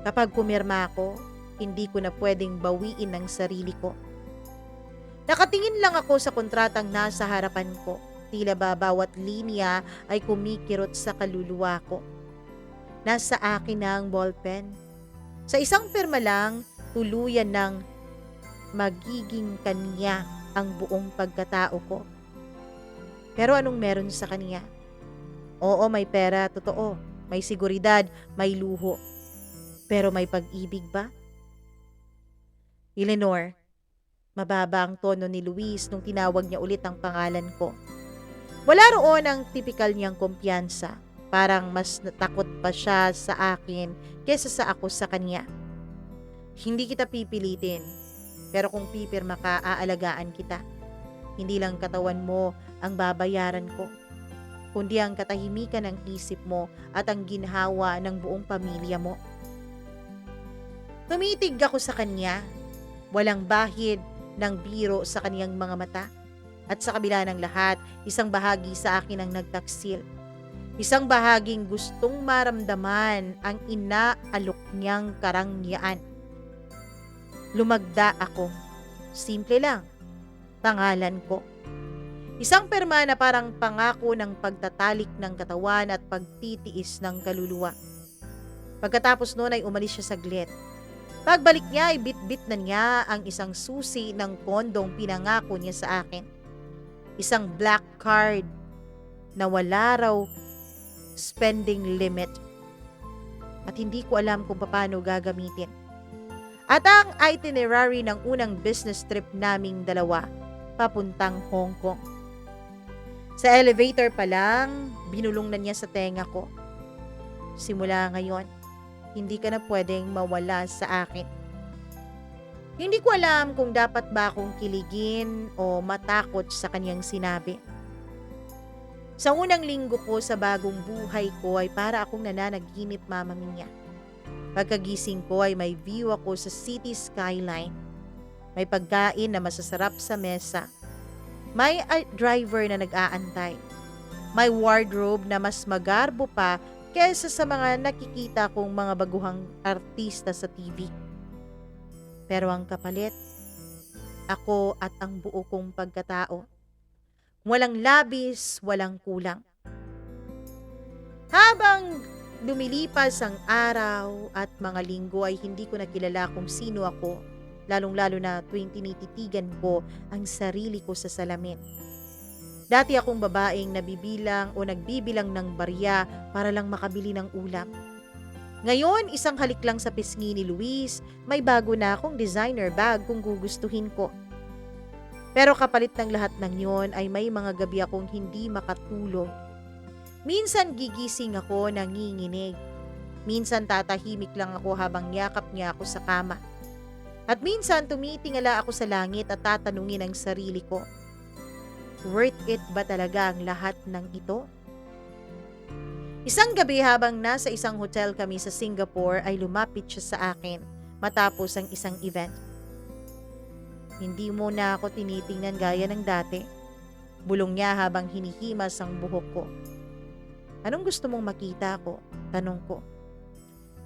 Kapag pumirma ako, hindi ko na pwedeng bawiin ang sarili ko. Nakatingin lang ako sa kontratang nasa harapan ko. Tila ba bawat linya ay kumikirot sa kaluluwa ko. Nasa akin na ang ballpen. Sa isang pirma lang, tuluyan ng magiging kanya ang buong pagkatao ko. Pero anong meron sa kanya? Oo, may pera, totoo. May seguridad, may luho. Pero may pag-ibig ba? Eleanor, mababa ang tono ni Luis nung tinawag niya ulit ang pangalan ko. Wala roon ang tipikal niyang kumpiyansa. Parang mas natakot pa siya sa akin kesa sa ako sa kanya. Hindi kita pipilitin. Pero kung pipirma ka, aalagaan kita. Hindi lang katawan mo ang babayaran ko, kundi ang katahimikan ng isip mo at ang ginhawa ng buong pamilya mo. Tumitig ako sa kanya. Walang bahid ng biro sa kaniyang mga mata. At sa kabila ng lahat, isang bahagi sa akin ang nagtaksil. Isang bahaging gustong maramdaman ang inaalok niyang karangyaan. Lumagda ako. Simple lang. Pangalan ko. Isang perma na parang pangako ng pagtatalik ng katawan at pagtitiis ng kaluluwa. Pagkatapos noon ay umalis siya saglit. Pagbalik niya ay bit-bit na niya ang isang susi ng kondong pinangako niya sa akin. Isang black card na wala raw spending limit. At hindi ko alam kung paano gagamitin. At ang itinerary ng unang business trip naming dalawa, papuntang Hong Kong. Sa elevator pa lang, binulong na niya sa tenga ko. Simula ngayon, hindi ka na pwedeng mawala sa akin. Hindi ko alam kung dapat ba akong kiligin o matakot sa kanyang sinabi. Sa unang linggo ko sa bagong buhay ko ay para akong nananaginip, Mama Mia. Pagkagising ko ay may view ako sa city skyline. May pagkain na masasarap sa mesa. May driver na nag-aantay. May wardrobe na mas magarbo pa kaysa sa mga nakikita kong mga baguhang artista sa TV. Pero ang kapalit, ako at ang buo kong pagkatao. Walang labis, walang kulang. Habang lumilipas ang araw at mga linggo ay hindi ko nakilala kung sino ako, lalong-lalo na tuwing tinititigan ko ang sarili ko sa salamin. Dati akong babaeng nabibilang o nagbibilang ng barya para lang makabili ng ulam. Ngayon, isang halik lang sa pisngi ni Luis, may bago na akong designer bag kung gugustuhin ko. Pero kapalit ng lahat ng yon ay may mga gabi akong hindi makatulog. Minsan gigising ako nanginginig. Minsan tatahimik lang ako habang yakap niya ako sa kama. At minsan tumitingala ako sa langit at tatanungin ang sarili ko, worth it ba talaga ang lahat ng ito? Isang gabi habang nasa isang hotel kami sa Singapore ay lumapit siya sa akin matapos ang isang event. Hindi mo na ako tinitingnan gaya ng dati. Bulong niya habang hinihimas ang buhok ko. Anong gusto mong makita ko? Tanong ko.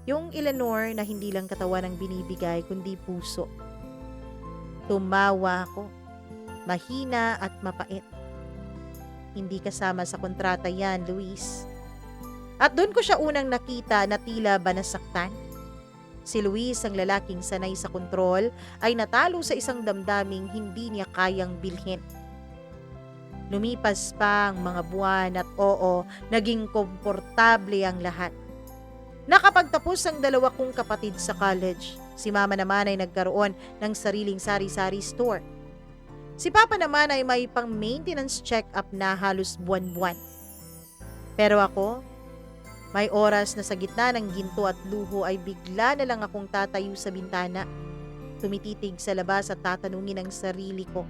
Yung Eleanor na hindi lang katawan ang binibigay kundi puso. Tumawa ako. Mahina at mapait. Hindi kasama sa kontrata yan, Luis. At doon ko siya unang nakita na tila ba nasaktan. Si Luis, ang lalaking sanay sa kontrol, ay natalo sa isang damdaming hindi niya kayang bilhin. Lumipas pa ang mga buwan at oo, naging komportable ang lahat. Nakapagtapos ang dalawa kong kapatid sa college. Si Mama naman ay nagkaroon ng sariling sari-sari store. Si Papa naman ay may pang-maintenance check-up na halos buwan-buwan. Pero ako, may oras na sa gitna ng ginto at luho ay bigla na lang akong tatayo sa bintana, tumititig sa labas at tatanungin ang sarili ko,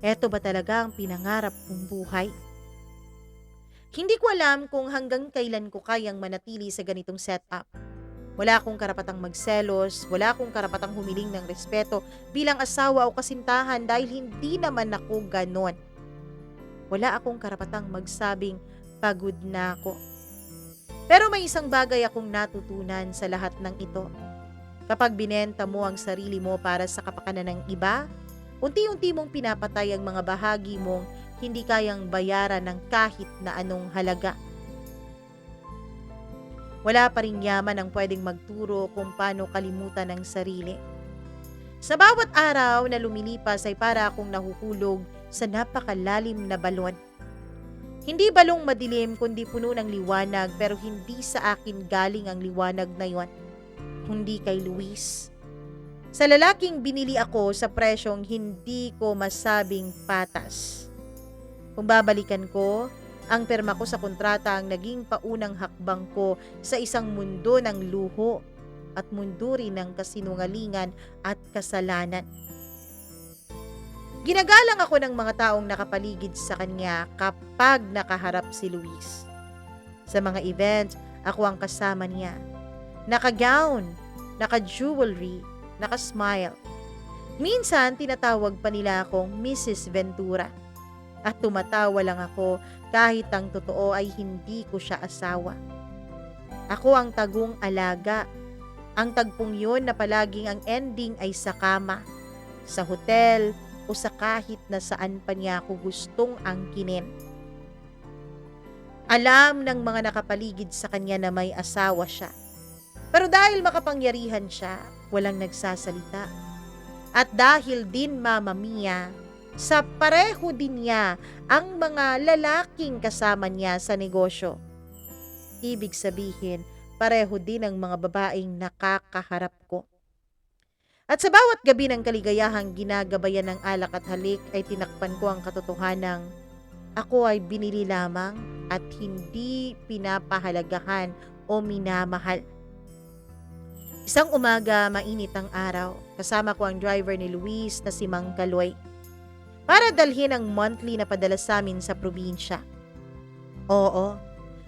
eto ba talaga ang pinangarap kong buhay? Hindi ko alam kung hanggang kailan ko kayang manatili sa ganitong setup. Wala akong karapatang magselos, wala akong karapatang humiling ng respeto bilang asawa o kasintahan dahil hindi naman ako ganon. Wala akong karapatang magsabing pagod na ako. Pero may isang bagay akong natutunan sa lahat ng ito. Kapag binenta mo ang sarili mo para sa kapakanan ng iba, unti-unti mong pinapatay ang mga bahagi mong hindi kayang bayaran ng kahit na anong halaga. Wala pa ring yaman ang pwedeng magturo kung paano kalimutan ang sarili. Sa bawat araw na lumilipas ay para akong nahuhulog sa napakalalim na balon. Hindi balong madilim kundi puno ng liwanag pero hindi sa akin galing ang liwanag na yon, kundi kay Luis. Sa lalaking binili ako sa presyong hindi ko masabing patas. Kung babalikan ko, ang perma ko sa kontrata ang naging paunang hakbang ko sa isang mundo ng luho at mundo rin ng kasinungalingan at kasalanan. Ginagalang ako ng mga taong nakapaligid sa kanya kapag nakaharap si Luis. Sa mga event, ako ang kasama niya. Naka-gown, naka-jewelry, naka-smile. Minsan, tinatawag pa nila akong Mrs. Ventura. At tumatawa lang ako kahit ang totoo ay hindi ko siya asawa. Ako ang tagong alaga. Ang tagpong yun na palaging ang ending ay sa kama, sa hotel, o sa kahit na saan pa niya ako gustong angkinin. Alam ng mga nakapaligid sa kanya na may asawa siya. Pero dahil makapangyarihan siya, walang nagsasalita. At dahil din, Mama Mia, sa pareho din niya ang mga lalaking kasama niya sa negosyo. Ibig sabihin, pareho din ang mga babaeng nakakaharap ko. At sa bawat gabi ng kaligayahang ginagabayan ng alak at halik ay tinakpan ko ang katotohanang ako ay binili lamang at hindi pinapahalagahan o minamahal. Isang umaga, mainit ang araw. Kasama ko ang driver ni Luis na si Mang Kaloy para dalhin ang monthly na padala sa amin sa probinsya. Oo,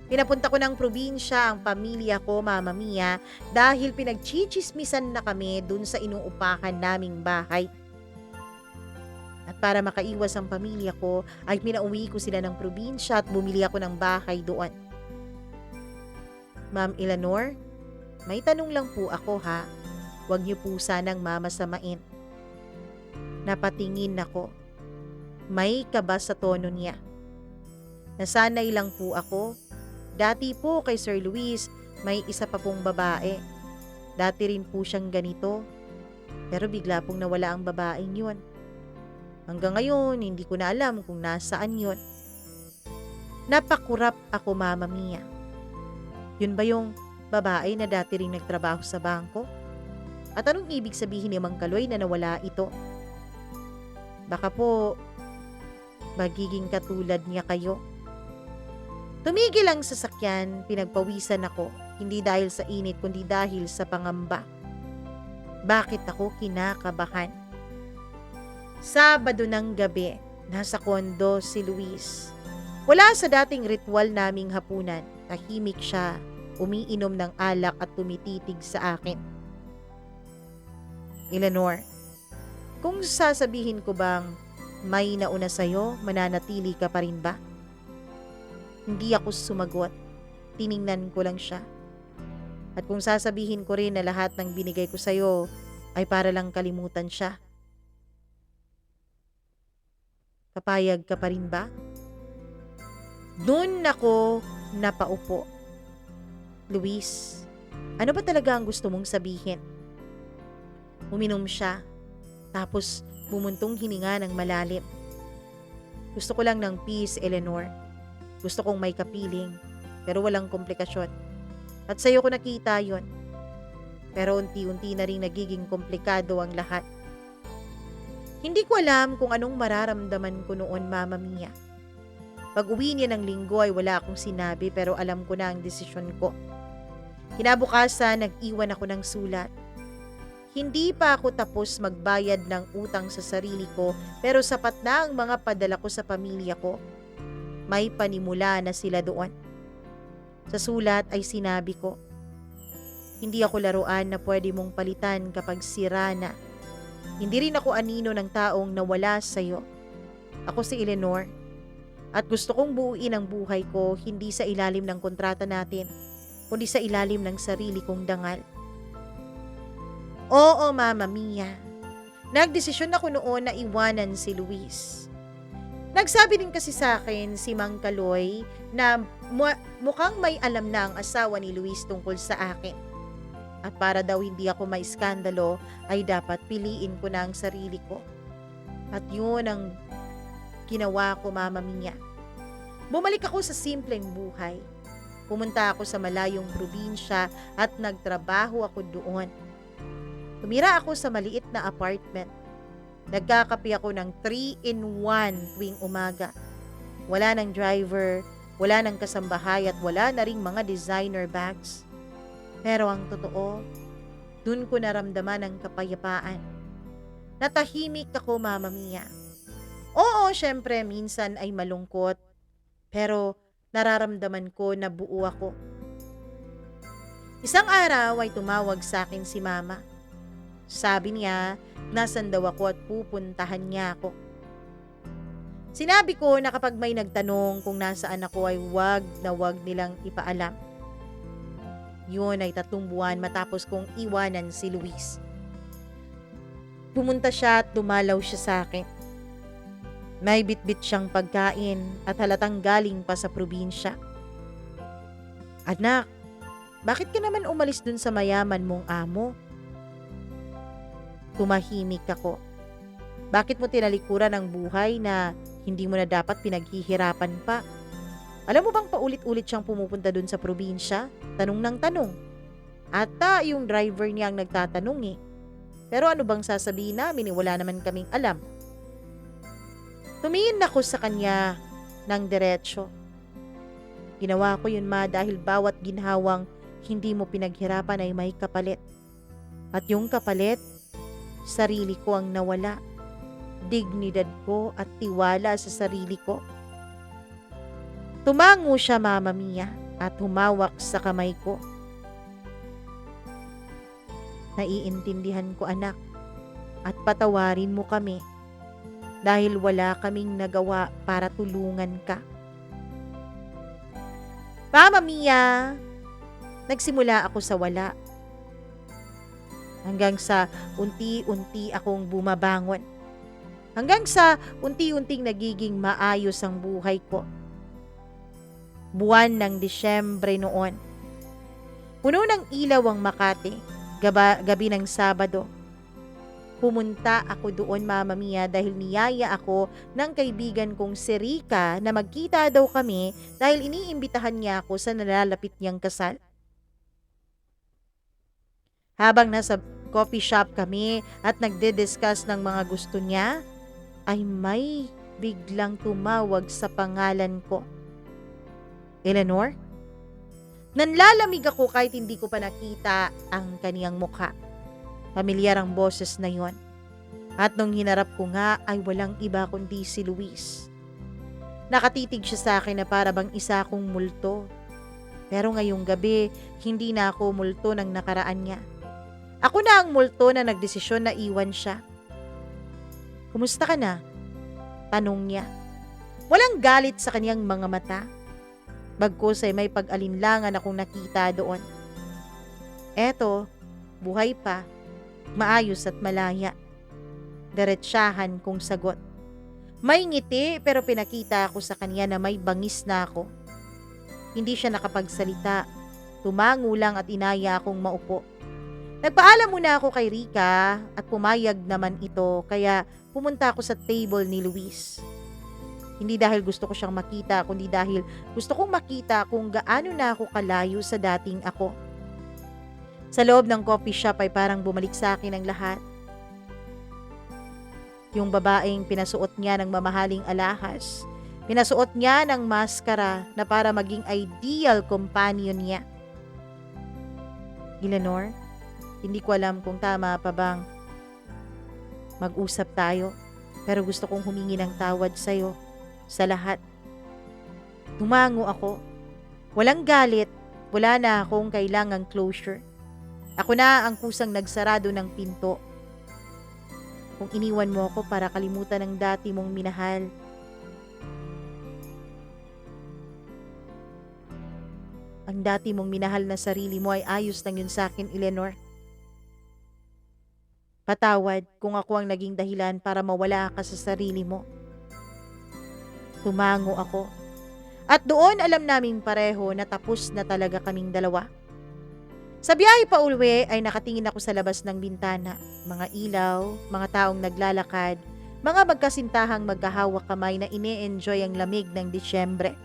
pinapunta ko ng probinsya ang pamilya ko, Mama Mia, dahil pinagchichismisan na kami dun sa inuupahan naming bahay. At para makaiwas ang pamilya ko, ay pinauwi ko sila ng probinsya at bumili ako ng bahay doon. Ma'am Eleanor, may tanong lang po ako ha. Huwag niyo po sanang mamasamain. Napatingin ako. May kaba sa tono niya. Nasanay lang po ako. Dati po kay Sir Luis, may isa pa pong babae. Dati rin po siyang ganito. Pero bigla pong nawala ang babaeng yun. Hanggang ngayon, hindi ko na alam kung nasaan yun. Napakurap ako, Mama Mia. Yun ba yung babae na dati rin nagtrabaho sa bangko? At anong ibig sabihin ni Mang Kaloy na nawala ito? Baka po, magiging katulad niya kayo. Tumigil ang sasakyan, pinagpawisan ako, hindi dahil sa init kundi dahil sa pangamba. Bakit ako kinakabahan? Sabado ng gabi, nasa kondo si Luis. Wala sa dating ritual naming hapunan, tahimik siya, umiinom ng alak at tumititig sa akin. Eleanor, kung sasabihin ko bang may nauna sa'yo, mananatili ka pa rin ba? Hindi ako sumagot. Tiningnan ko lang siya. At kung sasabihin ko rin na lahat ng binigay ko sa'yo ay para lang kalimutan siya, papayag ka pa rin ba? Doon ako napaupo. Luis, ano ba talaga ang gusto mong sabihin? Uminom siya, tapos bumuntong hininga ng malalim. Gusto ko lang ng peace, Eleanor. Gusto kong may kapiling, pero walang komplikasyon. At sa'yo ko nakita yon. Pero unti-unti na rin nagiging komplikado ang lahat. Hindi ko alam kung anong mararamdaman ko noon, Mama Mia. Pag-uwi niya ng linggo ay wala akong sinabi pero alam ko na ang desisyon ko. Kinabukasan, nag-iwan ako ng sulat. Hindi pa ako tapos magbayad ng utang sa sarili ko pero sapat na ang mga padala ko sa pamilya ko. May panimula na sila doon. Sa sulat ay sinabi ko, hindi ako laruan na pwede mong palitan kapag sira na. Hindi rin ako anino ng taong nawala sa'yo. Ako si Eleanor at gusto kong buuin ang buhay ko hindi sa ilalim ng kontrata natin, kundi sa ilalim ng sarili kong dangal. Oo, Mama Mia. Nagdesisyon ako noon na iwanan si Luis. Nagsabi din kasi sa akin si Mang Kaloy na mukhang may alam na ang asawa ni Luis tungkol sa akin. At para daw hindi ako maiskandalo ay dapat piliin ko na ang sarili ko. At yun ang ginawa ko, Mama Mia. Bumalik ako sa simpleng buhay. Pumunta ako sa malayong probinsya at nagtrabaho ako doon. Tumira ako sa maliit na apartment. Nagkakape ako ng 3-in-1 tuwing umaga. Wala ng driver, wala ng kasambahay at wala na ring mga designer bags. Pero ang totoo, dun ko naramdaman ang kapayapaan. Natahimik ako, Mama Mia. Oo, syempre minsan ay malungkot, pero nararamdaman ko na buo ako. Isang araw ay tumawag sa akin si Mama. Sabi niya, nasan daw ako at pupuntahan niya ako. Sinabi ko na kapag may nagtanong kung nasaan ako ay wag na wag nilang ipaalam. Yun ay 3 buwan matapos kong iwanan si Luis. Pumunta siya at dumalaw siya sa akin. May bitbit siyang pagkain at halatang galing pa sa probinsya. Anak, bakit ka naman umalis dun sa mayaman mong amo? Tumahimik ako. Bakit mo tinalikuran ang buhay na hindi mo na dapat pinaghihirapan pa? Alam mo bang paulit-ulit siyang pumupunta dun sa probinsya? Tanong ng tanong. At yung driver niya ang nagtatanong eh. Pero ano bang sasabihin namin? Wala naman kaming alam. Tumingin ako sa kanya ng diretsyo. Ginawa ko yun, Ma, dahil bawat ginhawang hindi mo pinaghirapan ay may kapalit. At yung kapalit, sarili ko ang nawala. Dignidad ko at tiwala sa sarili ko. Tumango siya, Mama Mia, at humawak sa kamay ko. Naiintindihan ko, anak, at patawarin mo kami dahil wala kaming nagawa para tulungan ka. Mama Mia, nagsimula ako sa wala. Hanggang sa unti-unti akong bumabangon. Hanggang sa unti-unting nagiging maayos ang buhay ko. Buwan ng Disyembre noon. Puno ng ilaw ang Makati, gabi ng Sabado. Pumunta ako doon, Mama Mia, dahil niyaya ako ng kaibigan kong si Rika na magkita daw kami dahil iniimbitahan niya ako sa nalalapit niyang kasal. Habang nasa coffee shop kami at nagde-discuss ng mga gusto niya, ay may biglang tumawag sa pangalan ko. Eleanor? Nanlalamig ako kahit hindi ko pa nakita ang kaniyang mukha. Pamilyar ang boses na yon. At nung hinarap ko nga ay walang iba kundi si Luis. Nakatitig siya sa akin na para bang isa akong multo. Pero ngayong gabi, hindi na ako multo ng nakaraan niya. Ako na ang multo na nagdesisyon na iwan siya. Kumusta ka na? Tanong niya. Walang galit sa kaniyang mga mata. Bagkus ay may pag-alinlangan akong nakita doon. Eto, buhay pa, maayos at malaya. Diretsahan kong sagot. May ngiti pero pinakita ako sa kanya na may bangis na ako. Hindi siya nakapagsalita. Tumango lang at inaya akong maupo. Nagpaalam muna ako kay Rika at pumayag naman ito kaya pumunta ako sa table ni Luis. Hindi dahil gusto ko siyang makita kundi dahil gusto kong makita kung gaano na ako kalayo sa dating ako. Sa loob ng coffee shop ay parang bumalik sa akin ang lahat. Yung babaeng pinasuot niya ng mamahaling alahas, pinasuot niya ng maskara na para maging ideal companion niya. Eleanor, hindi ko alam kung tama pa bang mag-usap tayo, pero gusto kong humingi ng tawad sa'yo sa lahat. Tumango ako. Walang galit, wala na akong kailangang closure. Ako na ang kusang nagsarado ng pinto. Kung iniwan mo ako para kalimutan ng dati mong minahal, ang dati mong minahal na sarili mo ay ayos lang yun sa akin, Eleanor. Patawad kung ako ang naging dahilan para mawala ka sa sarili mo. Tumango ako. At doon alam naming pareho na tapos na talaga kaming dalawa. Sa biyahe pa uwi ay nakatingin ako sa labas ng bintana. Mga ilaw, mga taong naglalakad, mga magkasintahang magkahawak kamay na ine-enjoy ang lamig ng Disyembre.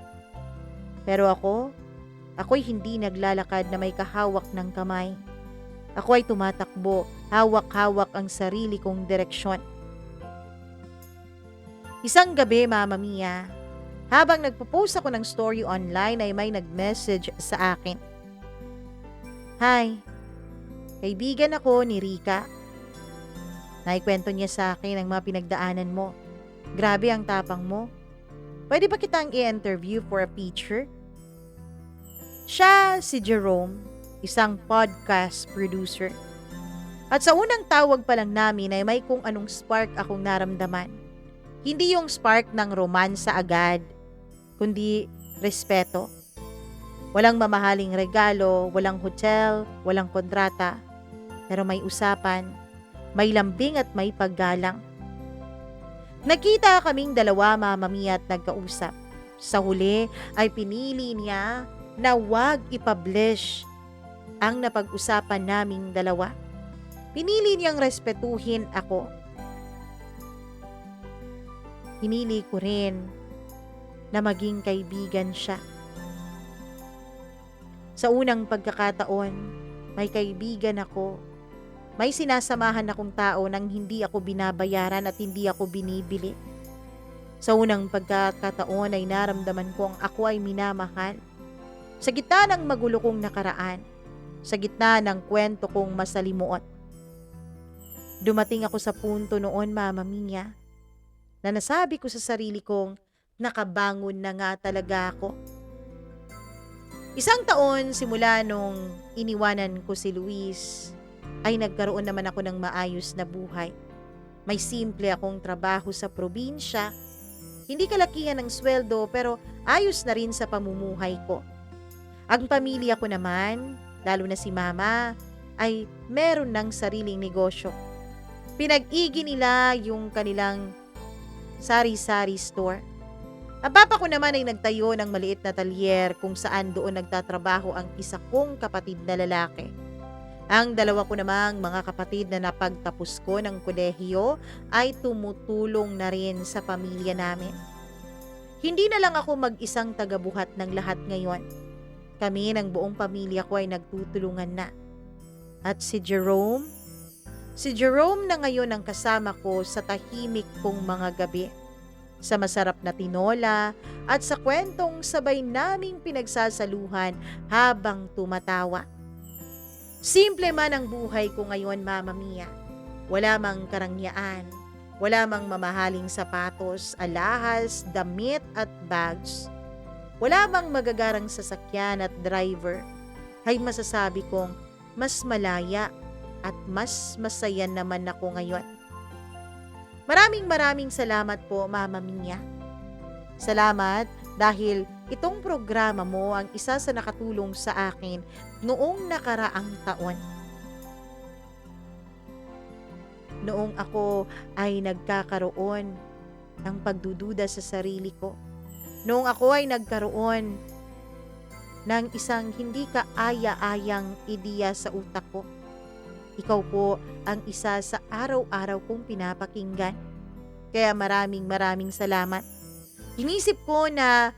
Pero ako'y hindi naglalakad na may kahawak ng kamay. Ako ay tumatakbo, hawak-hawak ang sarili kong direksyon. Isang gabi, Mama Mia, habang nagpo-post ako ng story online ay may nag-message sa akin. Hi, kaibigan ako ni Rika. Naikwento niya sa akin ang mga pinagdaanan mo. Grabe ang tapang mo. Pwede ba kitang i-interview for a feature? Siya si Jerome, isang podcast producer. At sa unang tawag pa lang namin ay may kung anong spark akong naramdaman. Hindi yung spark ng romansa agad, kundi respeto. Walang mamahaling regalo, walang hotel, walang kontrata. Pero may usapan, may lambing at may paggalang. Nagkita kaming dalawa, Mama Mia, at nagkausap. Sa huli ay pinili niya na wag ipublish ang napag-usapan naming dalawa. Pinili niyang respetuhin ako. Pinili ko rin na maging kaibigan siya. Sa unang pagkakataon, may kaibigan ako. May sinasamahan akong tao nang hindi ako binabayaran at hindi ako binibili. Sa unang pagkakataon ay naramdaman ko ang ako ay minamahal. Sa gitna ng magulo kong nakaraan, sa gitna ng kwento kong masalimuot. Dumating ako sa punto noon, Mama Mia, na nasabi ko sa sarili kong nakabangon na nga talaga ako. Isang taon simula nung iniwanan ko si Luis, ay nagkaroon naman ako ng maayos na buhay. May simple akong trabaho sa probinsya, hindi kalakihan ng sweldo pero ayos na rin sa pamumuhay ko. Ang pamilya ko naman, lalo na si mama, ay meron ng sariling negosyo. Pinag-igi nila yung kanilang sari-sari store. Ang papa ko naman ay nagtayo ng maliit na talyer kung saan doon nagtatrabaho ang isa kong kapatid na lalaki. Ang dalawa ko namang mga kapatid na napagtapos ko ng kolehiyo ay tumutulong na rin sa pamilya namin. Hindi na lang ako mag-isang tagabuhat ng lahat ngayon. Kami ng buong pamilya ko ay nagtutulungan na. At si Jerome? Si Jerome na ngayon ang kasama ko sa tahimik kong mga gabi. Sa masarap na tinola at sa kwentong sabay naming pinagsasaluhan habang tumatawa. Simple man ang buhay ko ngayon, Mama Mia. Wala mang karangyaan, wala mang mamahaling sapatos, alahas, damit at bags. Wala mang magagarang sasakyan at driver. Ay masasabi kong mas malaya at mas masaya naman ako ngayon. Maraming salamat po, Mama Mia. Salamat dahil itong programa mo ang isa sa nakatulong sa akin noong nakaraang taon. Noong ako ay nagkakaroon ng pagdududa sa sarili ko. Noong ako ay nagkaroon ng isang hindi kaaya-ayang ideya sa utak ko. Ikaw po ang isa sa araw-araw kong pinapakinggan. Kaya maraming salamat. Inisip ko na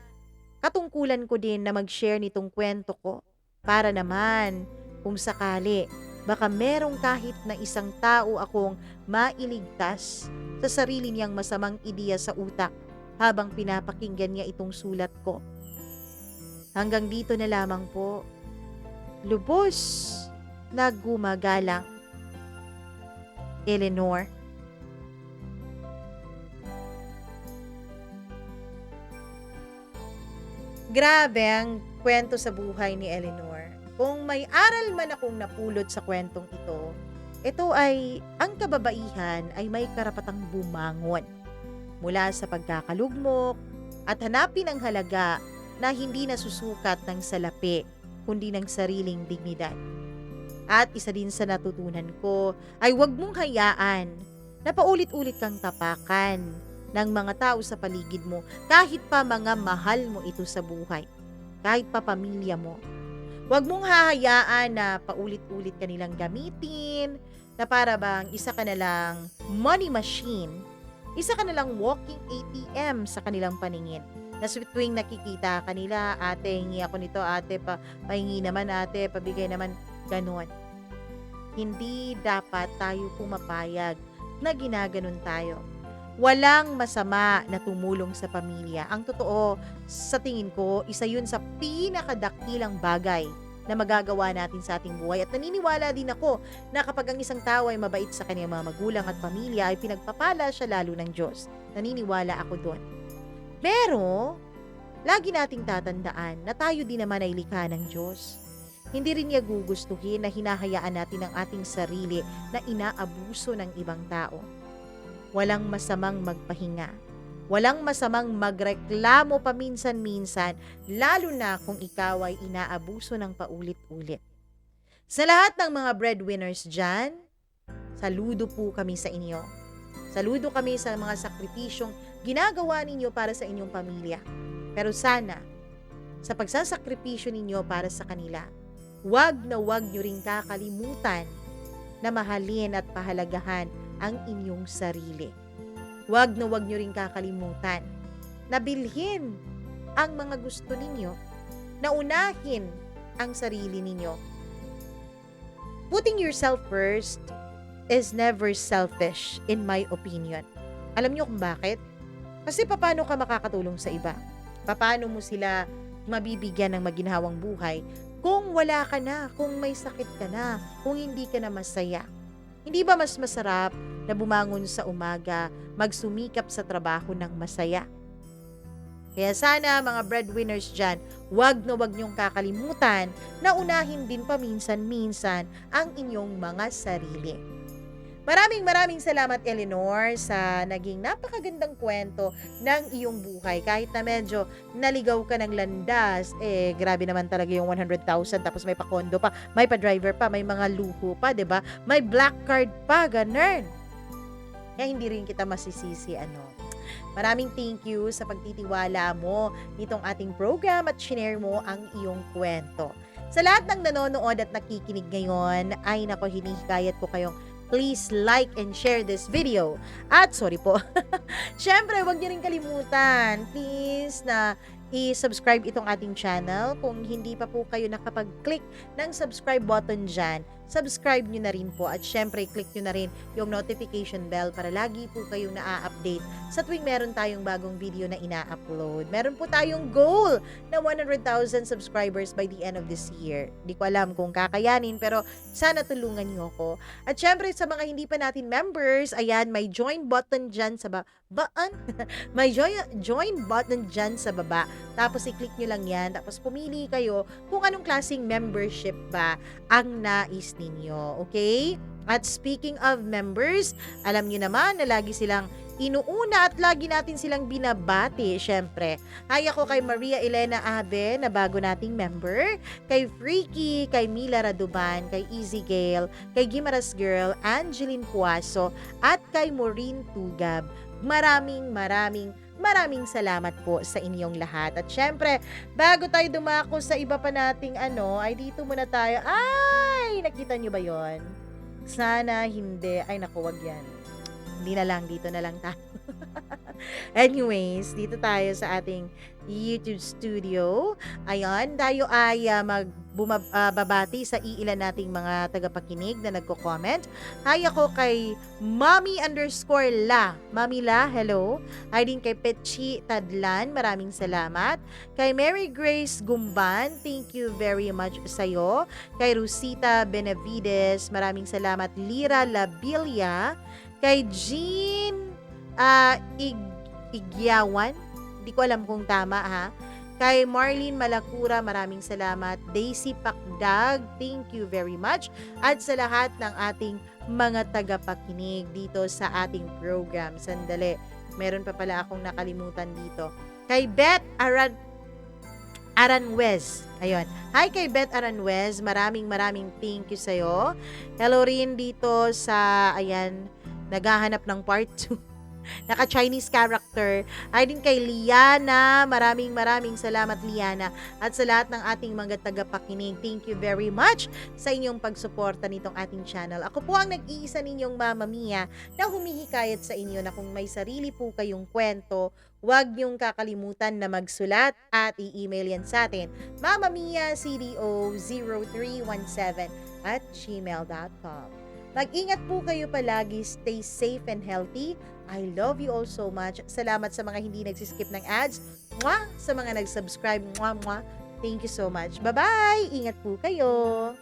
katungkulan ko din na mag-share nitong kwento ko para naman kung sakali baka merong kahit na isang tao akong mailigtas sa sarili niyang masamang ideya sa utak habang pinapakinggan niya itong sulat ko. Hanggang dito na lamang po. Lubos na gumagalang. Eleanor. Grabe ang kwento sa buhay ni Eleanor. Kung may aral man akong napulot sa kwentong ito ay ang kababaihan ay may karapatang bumangon mula sa pagkakalugmok at hanapin ang halaga na hindi nasusukat ng salapi kundi ng sariling dignidad. At isa din sa natutunan ko ay huwag mong hayaan na paulit-ulit kang tapakan ng mga tao sa paligid mo kahit pa mga mahal mo ito sa buhay, kahit pa pamilya mo. Huwag mong hahayaan na paulit-ulit ka nilang gamitin, na para bang isa ka na lang money machine, isa ka na lang walking ATM sa kanilang paningin. Na tuwing nakikita kanila, ate, hingi ako nito, ate, pahingi naman, ate, pabigay naman, ganon. Hindi dapat tayo pumapayag na ginaganon tayo. Walang masama na tumulong sa pamilya. Ang totoo, sa tingin ko, isa yun sa pinakadakilang bagay na magagawa natin sa ating buhay. At naniniwala din ako na kapag ang isang tao ay mabait sa kanyang mga magulang at pamilya, ay pinagpapala siya lalo ng Diyos. Naniniwala ako doon. Pero, lagi nating tatandaan na tayo din naman ay likha ng Diyos. Hindi rin niya gugustuhin na hinahayaan natin ang ating sarili na inaabuso ng ibang tao. Walang masamang magpahinga. Walang masamang magreklamo paminsan-minsan, lalo na kung ikaw ay inaabuso ng paulit-ulit. Sa lahat ng mga breadwinners dyan, saludo po kami sa inyo. Saludo kami sa mga sakripisyong ginagawa ninyo para sa inyong pamilya. Pero sana, sa pagsasakripisyo ninyo para sa kanila, wag nyo ring kakalimutan na mahalin at pahalagahan ang inyong sarili. Wag nyo ring kakalimutan na bilhin ang mga gusto ninyo, na unahin ang sarili ninyo. Putting yourself first is never selfish, in my opinion. Alam nyo kung bakit? Kasi paano ka makakatulong sa iba? Paano mo sila mabibigyan ng maginhawang buhay kung wala ka na, kung may sakit ka na, kung hindi ka na masaya? Hindi ba mas masarap na bumangon sa umaga, magsumikap sa trabaho ng masaya? Kaya sana mga breadwinners dyan, wag na wag niyong kakalimutan na unahin din paminsan-minsan ang inyong mga sarili. Maraming salamat, Eleanor, sa naging napakagandang kwento ng iyong buhay. Kahit na medyo naligaw ka ng landas, grabe naman talaga yung 100,000 tapos may pa-condo pa, may pa-driver pa, may mga luho pa, 'di ba? May black card pa, ganun. Kaya hindi rin kita masisisi, Maraming thank you sa pagtitiwala mo nitong ating program at shinare mo ang iyong kwento. Sa lahat ng nanonood at nakikinig ngayon, ay nako, hinihikayat ko kayong please like and share this video. At sorry po, syempre huwag niyo rin kalimutan, please, na i-subscribe itong ating channel. Kung hindi pa po kayo nakapag-click ng subscribe button dyan, subscribe nyo na rin po. At syempre, click nyo na rin yung notification bell para lagi po kayong na-update sa tuwing meron tayong bagong video na ina-upload. Meron po tayong goal na 100,000 subscribers by the end of this year. Di ko alam kung kakayanin, pero sana tulungan nyo ako. At syempre, sa mga hindi pa natin members, ayan, may join button dyan sa may join button dyan sa baba. Tapos i-click nyo lang yan. Tapos pumili kayo kung anong klaseng membership ba ang nais ninyo. Okay? At speaking of members, alam nyo naman na lagi silang inuuna at lagi natin silang binabati, syempre. Hi ako kay Maria Elena Abe na bago nating member, kay Freaky, kay Mila Raduban, kay Easy Gale, kay Gimaras Girl, Angeline Puaso, at kay Maureen Tugab. Maraming salamat po sa inyong lahat. At syempre, bago tayo dumako sa iba pa nating ay dito muna tayo. Ay, nakita nyo ba yon? Sana hindi. Ay, naku, wag yan. Hindi na lang, dito na lang tayo. Anyways, dito tayo sa ating YouTube studio. Ayan, tayo ay babati sa iilan nating mga tagapakinig na nagko-comment. Hi ako kay Mommy_La. Mami La, hello. Hi din kay Pechi Tadlan, maraming salamat. Kay Mary Grace Gumban, thank you very much sa'yo. Kay Rosita Benavides, maraming salamat. Lira Labilia. Kay Jean Igyawan, hindi ko alam kung tama ha. Kay Marlene Malacura, maraming salamat. Daisy Pakdag, thank you very much. At sa lahat ng ating mga tagapakinig dito sa ating program. Sandali, meron pa pala akong nakalimutan dito. Kay Beth Aranwez. Ayun. Hi kay Beth Aranwez, maraming thank you sa'yo. Hello rin dito sa, naghahanap ng part 2. Naka-Chinese character. Ay din kay Liana. Maraming salamat, Liana. At sa lahat ng ating mga tagapakinig, thank you very much sa inyong pagsuporta nitong ating channel. Ako po ang nag-iisa ninyong Mama Mia na humihikayat sa inyo na kung may sarili po kayong kwento, huwag niyong kakalimutan na magsulat at i-email yan sa atin. mamamiacdo0317@gmail.com. Mag-ingat po kayo palagi. Stay safe and healthy. I love you all so much. Salamat sa mga hindi nagsiskip ng ads. Mwah! Sa mga nag-subscribe. Mwah, mwah. Thank you so much. Bye-bye! Ingat po kayo!